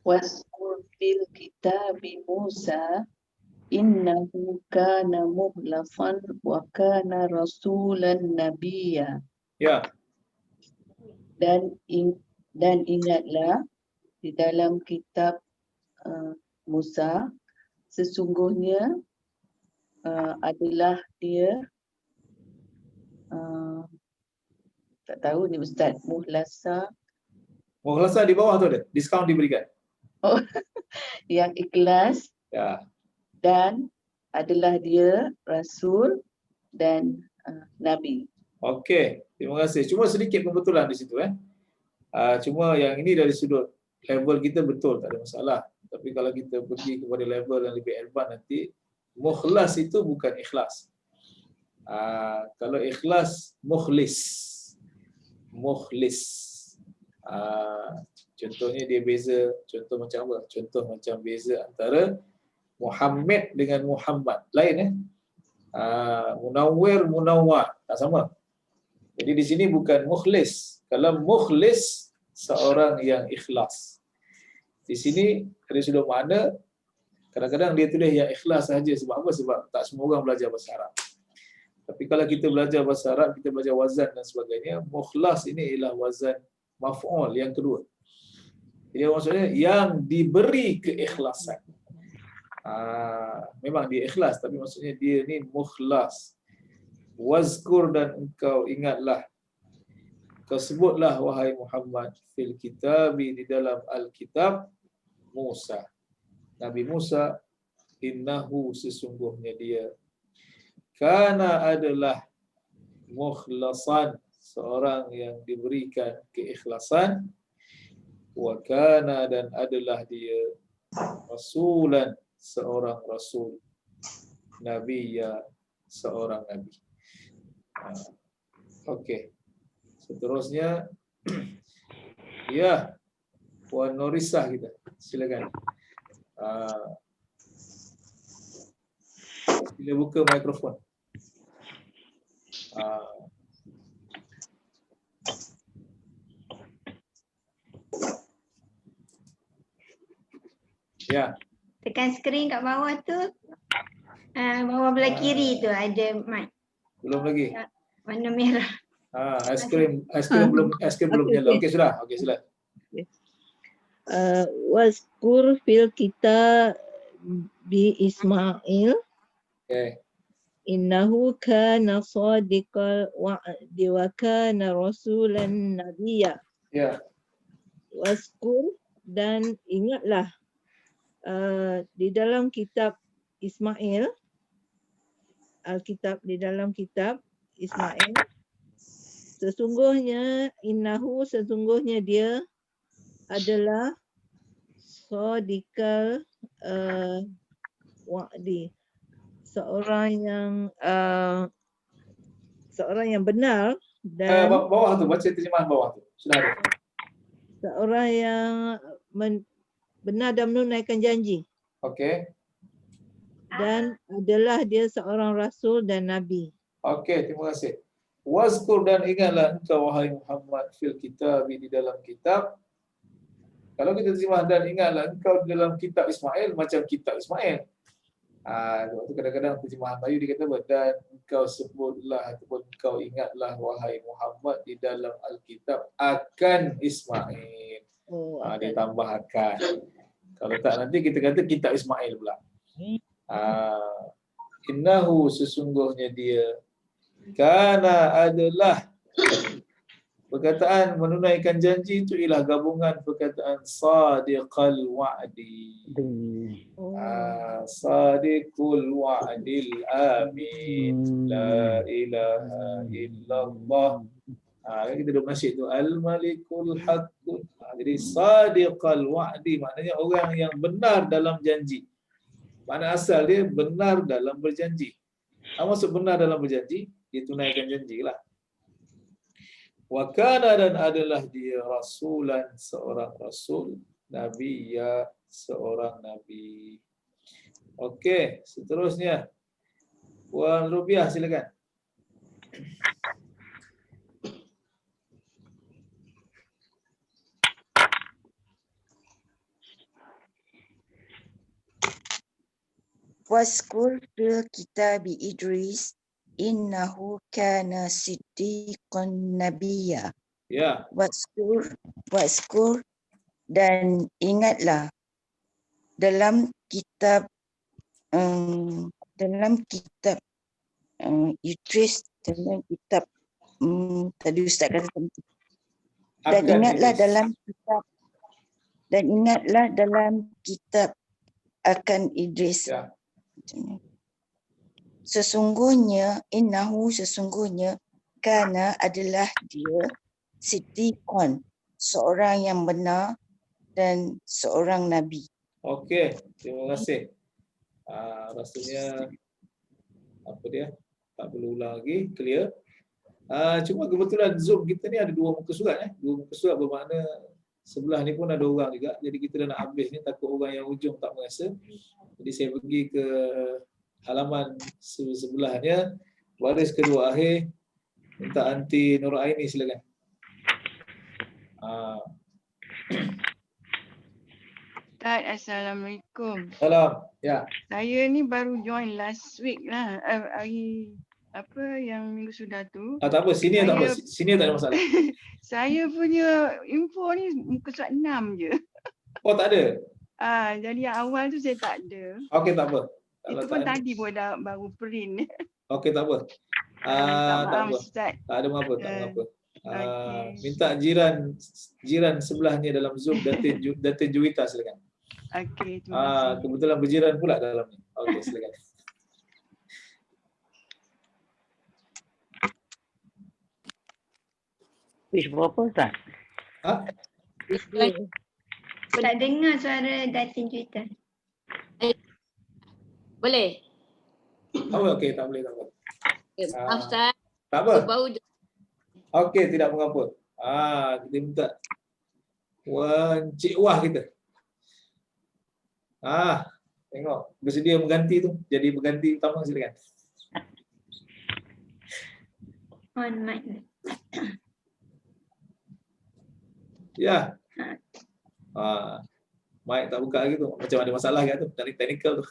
Waskur fil kitabi Musa innahu kana mukhlasan wa kana rasulan nabiyya. Ya. Dan ingatlah di dalam kitab Musa, sesungguhnya adalah dia tak tahu ni Ustaz, Muhlasa. Muhlasa di bawah tu ada, diskaun diberikan. Oh, yang ikhlas. Ya. Dan adalah dia Rasul dan Nabi. Okey, terima kasih. Cuma sedikit pembetulan di situ. Cuma yang ini dari sudut level kita betul, tak ada masalah. Tapi kalau kita pergi kepada level yang lebih advance nanti, mukhlas itu bukan ikhlas. Kalau ikhlas, mukhlis. Mukhlis. Contohnya dia beza, contoh macam apa? Contoh macam beza antara Muhammad dengan Muhammad. Lain Munawwir, Munawwar. Tak sama. Jadi di sini bukan mukhlis. Kalau mukhlis, seorang yang ikhlas. Di sini dari sudut makna, kadang-kadang dia tulis yang ikhlas saja. Sebab apa? Sebab tak semua orang belajar bahasa Arab. Tapi kalau kita belajar bahasa Arab, kita belajar wazan dan sebagainya, mukhlas ini ialah wazan maf'ul yang kedua. Jadi maksudnya yang diberi keikhlasan. Memang dia ikhlas, tapi maksudnya dia ni mukhlas. Wazkur, dan engkau ingatlah, kau sebutlah wahai Muhammad fil kitabi, di dalam Alkitab Musa. Nabi Musa, innahu sesungguhnya dia, kana adalah mukhlasan, seorang yang diberikan keikhlasan, wa kana, dan adalah dia rasulan, seorang rasul, nabiya, seorang nabi. Okey. Seterusnya ya, Puan Norisah kita. Silakan. Sila buka mikrofon. Ya. Tekan skrin kat bawah tu. Bawah belah kiri tu ada mic. Belum lagi. Warna merah. Aiskrim belum nyala. Okey sudah. Okey sila. Waskur fil kitab bi Ismail. Okey. Innahu kana sadiqal wa'di wa kana rasulan nabiyya. Ya. Waskur, dan ingatlah di dalam kitab Ismail, Alkitab, di dalam kitab Ismail, sesungguhnya innahu, sesungguhnya dia adalah sadiqal wa'di, seorang yang benar, dan bawah tu, baca terjemahan bawah tu. Sudah ada. Seorang yang benar dan menunaikan janji. Okey. Dan adalah dia seorang rasul dan nabi. Okey, terima kasih. Wazkur, dan ingatlah engkau wahai Muhammad fil kitab, di dalam kitab. Kalau kita terjemah dan ingatlah engkau di dalam kitab Ismail, macam kitab Ismail. Sebab tu kadang-kadang terjemahan Melayu dia kata apa? Dan engkau sebutlah ataupun engkau ingatlah wahai Muhammad di dalam Alkitab akan Ismail. Oh, Dia akan. tambah akan. Kalau tak nanti kita kata kitab Ismail pula. Innahu sesungguhnya dia kana adalah perkataan menunaikan janji itu ialah gabungan perkataan sadiqal wa'di. Sadiqul wa'dil amin. La ilaha illallah. Kita dah nasyid tu al-malikul haqqul. Jadi sadiqal wa'di maknanya orang yang benar dalam janji. Makna asal dia benar dalam berjanji. Apa maksud benar dalam berjanji? Dia tunaikan janji lah. Wa kana dan adalah dia rasulan seorang rasul, nabi ya seorang nabi. Okey, seterusnya Puan Rubiah silakan. Waskur fil kitabi Idris innahu kana siddiqan nabiyya. Ya. Waskur dan ingatlah dalam kitab Idris, dalam kitab tadi Ustaz kata dan ingatlah dalam kitab akan Idris. Ya. Sesungguhnya kana adalah dia siddiqan, seorang yang benar dan seorang nabi. Okey, terima kasih. Rasanya apa dia? Tak perlu ulang lagi, clear. Cuma kebetulan Zoom kita ni ada 2 muka surat. 2 muka surat bermakna sebelah ni pun ada orang juga. Jadi kita dah nak habis ni, takut orang yang hujung tak merasa. Jadi saya pergi ke halaman sebelahnya, baris kedua akhir, minta Anti Nur Aini silakan. Ustaz, Assalamualaikum. Salam. Ya. Saya ni baru join last week lah. Hari apa yang minggu sudah tu. Tak apa, sini tak apa. Sini tak ada masalah. Saya punya info ni muka surat 6 je. Oh, tak ada. Jadi yang awal tu saya tak ada. Okey, tak apa. Itu pun tadi pun dah baru print. Okey, tak apa. Tak apa. Ustaz. Tak ada mengapa, tak mengapa. Minta jiran sebelahnya dalam Zoom Datin Juwita silakan. Okey, terima kasih. Kebetulan berjiran pula dalam ni. Okey, silakan. Page berapa Ustaz? Tak dengar suara Datin Juwita. Boleh? Okey, tak boleh, tak apa. Maaf Ustaz. Tak apa. Baru Okey, tidak mengapa. Kita minta Cik Wah kita. Tengok, bersedia mengganti tu. Jadi pengganti utama silakan. On mic. Ya. Mic tak buka lagi tu. Macam ada masalah kan tu. Teknikal tu.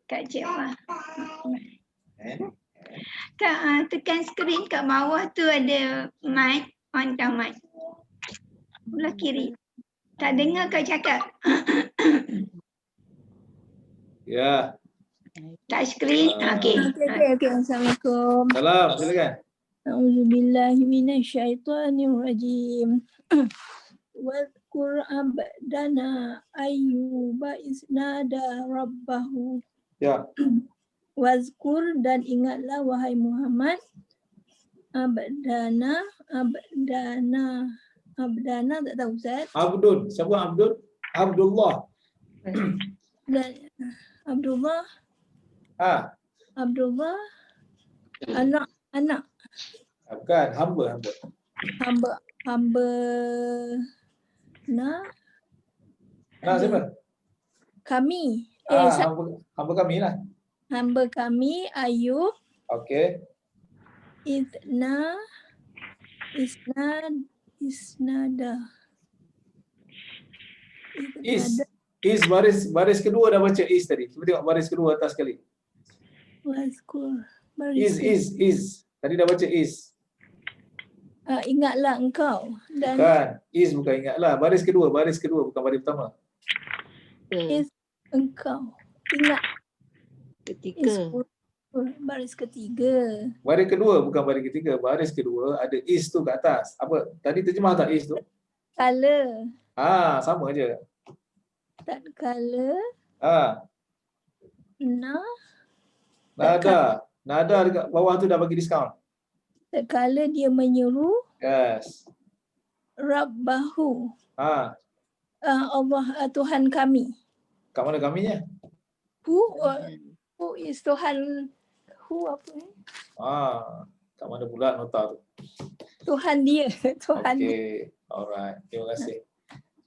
Kak Cik Wah. Kak, tekan skrin kat bawah tu ada mic. On mic. Belah kiri. Tak dengar kau cakap. Ya. Touch screen. Okey. Okey. Assalamualaikum. Salam, silakan. A'udzubillahi minasyaitonirrajim. Wadhkur abdana ayyuba isnada rabbahu. Ya. Wazkur dan ingatlah wahai Muhammad abdana tak tahu Ustaz. Abdun, siapa Abdun? Abdullah. Dan Abdullah. Abdullah anak. Bukan, hamba. Siapa? Kami. Hamba kami lah. Hamba kami Ayub. Okey. Isnada. Is. Is baris kedua dah baca is tadi. Cuba tengok baris kedua atas sekali. Wazkur. Baris Is. Tadi dah baca is. Ingatlah engkau dan Bukan. Is bukan ingatlah. Baris kedua bukan baris pertama. is engkau. Ingat. Ketika. Baris ketiga. Baris kedua bukan baris ketiga. Baris kedua ada is tu kat atas. Apa? Tadi terjemah tak is tu? Kala. Sama je. Tak kala. Nada dekat bawah tu dah bagi diskaun. Tak kala dia menyeru Yes. Rabbahu. Allah Tuhan kami. Kat mana kaminya? Who is Tuhan? Who apa ni? Kat mana pula nota tu? Tuhan dia. Tuhan dia. Okay. Alright. Terima kasih.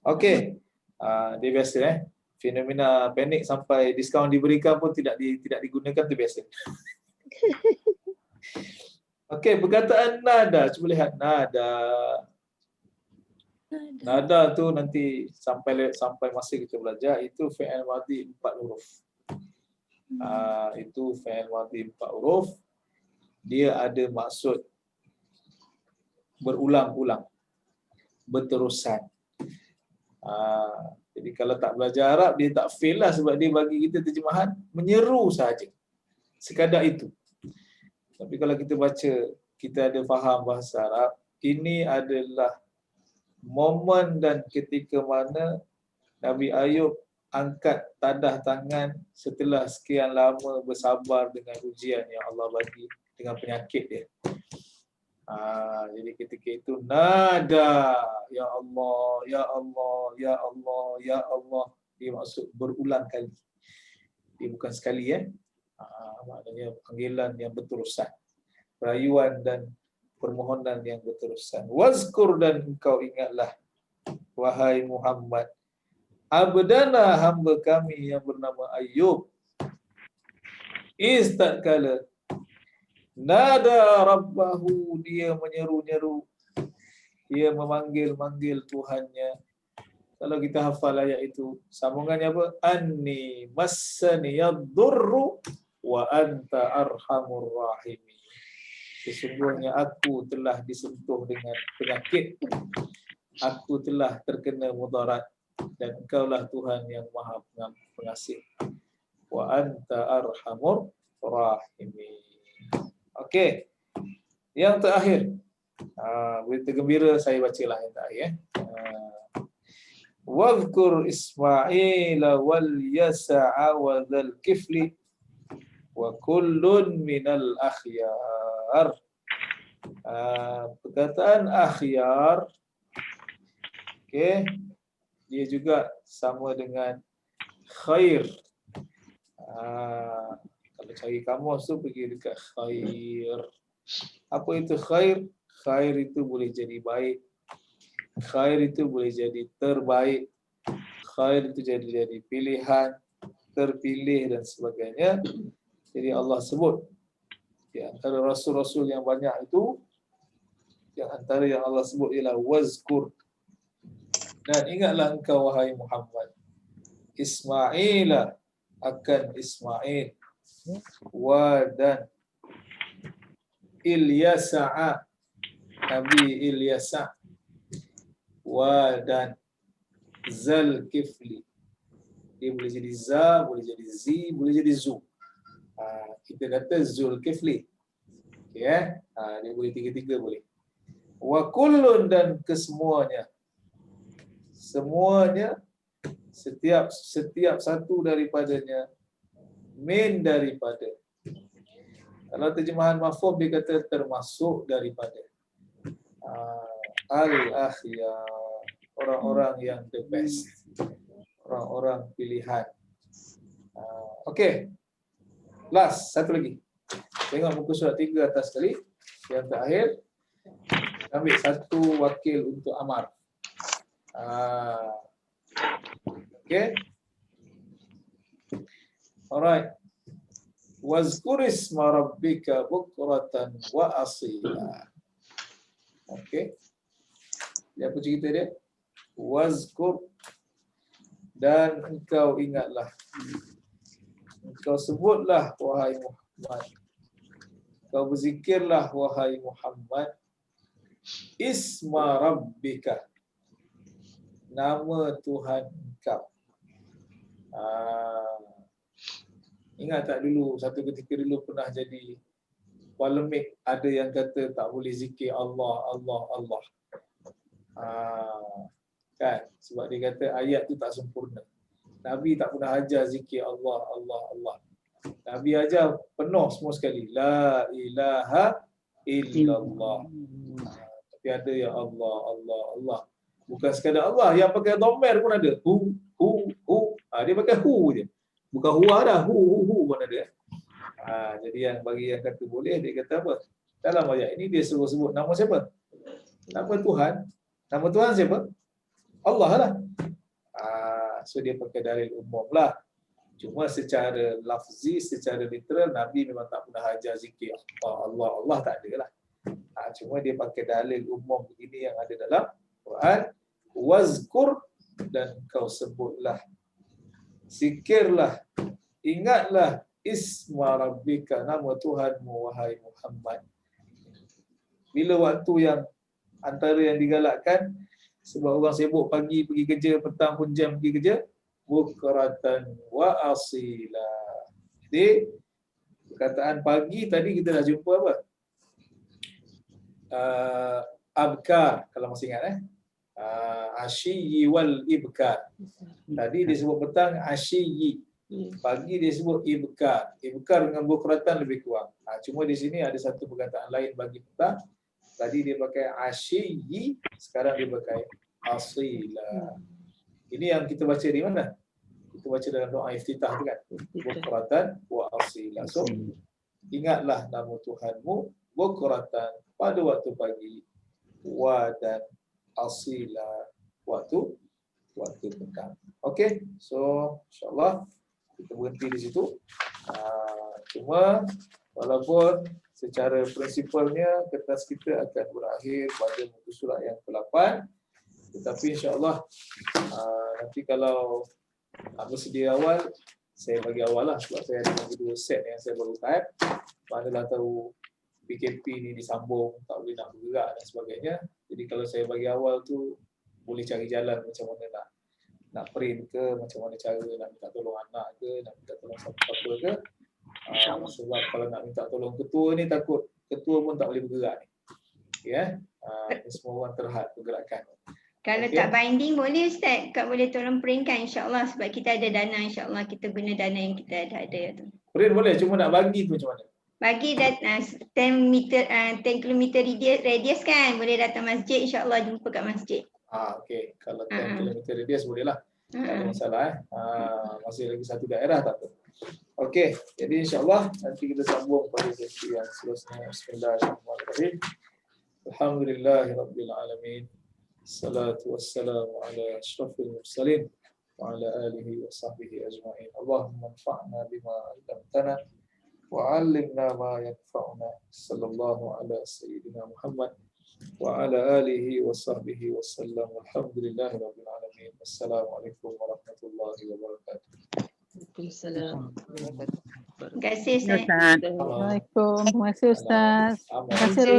Okay. Dia biasa fenomena panik sampai diskaun diberikan pun tidak digunakan tu biasa. Okey, perkataan nada. Cuba lihat nada. Nada tu nanti sampai masa kita belajar itu fi'il madhi 4 huruf. Itu fi'il madhi 4 huruf. Dia ada maksud berulang-ulang, berterusan. Jadi kalau tak belajar Arab dia tak fail lah, sebab dia bagi kita terjemahan menyeru saja. Sekadar itu. Tapi kalau kita baca, kita ada faham bahasa Arab, ini adalah momen dan ketika mana Nabi Ayub angkat tadah tangan setelah sekian lama bersabar dengan ujian yang Allah bagi dengan penyakit dia. Jadi ketika itu nada, ya Allah, ya Allah, ya Allah, ya Allah. Dia maksud berulang kali. Dia bukan sekali maknanya panggilan yang berterusan. Rayuan dan permohonan yang berterusan. Wazkur dan engkau ingatlah wahai Muhammad abdana hamba kami yang bernama Ayub. Tatkala nada rabbahu, dia menyeru-nyeru, dia memanggil-manggil Tuhannya. Kalau kita hafal ayat itu, sambungannya apa? Anni massani yadurru wa anta arhamur rahimin. Sesungguhnya aku telah disentuh dengan penyakit, aku telah terkena mudarat, dan engkaulah Tuhan yang maha pengasih. Wa anta arhamur rahimin. Okey. Yang terakhir. Berita gembira saya bacalah yang terakhir. Wadhkur Ismaila wal Yasa'a wa dzal kifli wa kullun minal akhyar. Perkataan akhyar, okey, dia juga sama dengan khair. Kalau cari kamus tu pergi dekat khair. Apa itu khair? Khair itu boleh jadi baik. Khair itu boleh jadi terbaik. Khair itu jadi pilihan, terpilih dan sebagainya. Jadi Allah sebut di antara rasul-rasul yang banyak itu, yang antara yang Allah sebut ialah wazkur. Dan ingatlah engkau wahai Muhammad Ismaila, akan Ismail, wa dan Ilyasa'a, Nabi Ilyasa, wa dan zal kifli. Dia boleh jadi za, boleh jadi zi, boleh jadi zu. Kita kata zul kifli. Okay, dia boleh tiga-tiga boleh. Wa kullun, dan kesemuanya. Semuanya, setiap satu daripadanya, min daripada. Kalau terjemahan mafhum dia kata termasuk daripada. Al-akhyar, orang-orang yang the best, orang-orang pilihan. Okey. Last, satu lagi. Tengok muka surat 3 atas sekali. Yang terakhir, ambil satu wakil untuk amar. Okey. Alright. Wazkur isma rabbika bukratan wa asila. Okey. Dia apa cerita dia? Wazkur Dan engkau ingatlah, engkau sebutlah wahai Muhammad, engkau berzikirlah wahai Muhammad, isma rabbika, nama Tuhan engkau. Ingat tak dulu, satu ketika dulu pernah jadi polemik, ada yang kata tak boleh zikir Allah, Allah, Allah. Kan? Sebab dia kata ayat tu tak sempurna. Nabi tak pernah ajar zikir Allah, Allah, Allah. Nabi ajar penuh semua sekali. La ilaha illallah. Tapi ada yang Allah, Allah, Allah. Bukan sekadar Allah, yang pakai dhamir pun ada. Hu. Dia pakai hu je. Bukan huwa dah, hu pun ada. Jadi yang bagi yang kata boleh, dia kata apa? Dalam ayat ini dia suruh sebut nama siapa? Nama Tuhan. Nama Tuhan siapa? Allah lah. So dia pakai dalil umum lah. Cuma secara lafzi, secara literal, Nabi memang tak pernah ajar zikir Allah, Allah tak ada lah. Cuma dia pakai dalil umum begini yang ada dalam Quran. Wazkur, dan kau sebutlah, zikirlah, ingatlah isma rabbika, nama Tuhanmu wahai Muhammad. Bila waktu yang antara yang digalakkan, sebab orang sibuk pagi pergi kerja, petang pun jam pergi kerja, bukratan wa asila. Jadi perkataan pagi tadi kita dah jumpa apa? Abkar, kalau masih ingat asyiyi wal ibkar. Tadi dia sebut petang asyiyi, pagi dia sebut ibkar. Ibkar dengan bukratan lebih kurang. Cuma di sini ada satu perkataan lain bagi petang. Tadi dia pakai asyiyi, sekarang dia pakai asila. Ini yang kita baca di mana? Kita baca dalam doa iftitah tu kan. Bukratan wa asila. So ingatlah nama Tuhanmu bukratan pada waktu pagi, wa dan asila waktu petang. Okey, so insyaAllah kita berhenti di situ. Cuma walaupun secara prinsipalnya kertas kita akan berakhir pada muka surat yang ke-8, tetapi insyaAllah nanti kalau bersedia awal, saya bagi awal lah, sebab saya ada lagi 2 set yang saya baru type. Manalah tahu PKP ni disambung, tak boleh nak bergerak dan sebagainya. Jadi kalau saya bagi awal tu, boleh cari jalan macam mana nak print ke, macam mana cara nak minta tolong anak ke, nak minta tolong siapa ke. Sebab kalau nak minta tolong ketua ni, takut ketua pun tak boleh bergerak ni. Semua orang terhad pergerakan. Kalau tak binding boleh Ustaz, Kak boleh tolong printkan insyaAllah, sebab kita ada dana, insyaAllah kita guna dana yang kita ada tu. Print boleh, cuma nak bagi tu macam mana? Bagi 10 km radius kan, boleh datang masjid, insyaAllah jumpa kat masjid. Okey, kalau 10 km radius boleh lah. Tak ada masalah masih lagi satu daerah tak apa. Okey, jadi insyaAllah nanti kita sambung pada sesi yang seterusnya. Bismillahirrahmanirrahim. Alhamdulillahirabbil alamin. Salatu wassalamu ala asyrafil mursalin wa ala alihi wa sahbihi ajma'in. Allahumma anfa'na bima 'allamtana wa 'allimna ma yanfa'una. Sallallahu ala sayyidina Muhammad wa ala alihi wa sahbihi wa sallam. Alhamdulillahirabbil alamin. Assalamualaikum warahmatullahi wabarakatuh. Waalaikumsalam. Terima kasih Ustaz. Assalamualaikum. Terima kasih Ustaz. Terima kasih.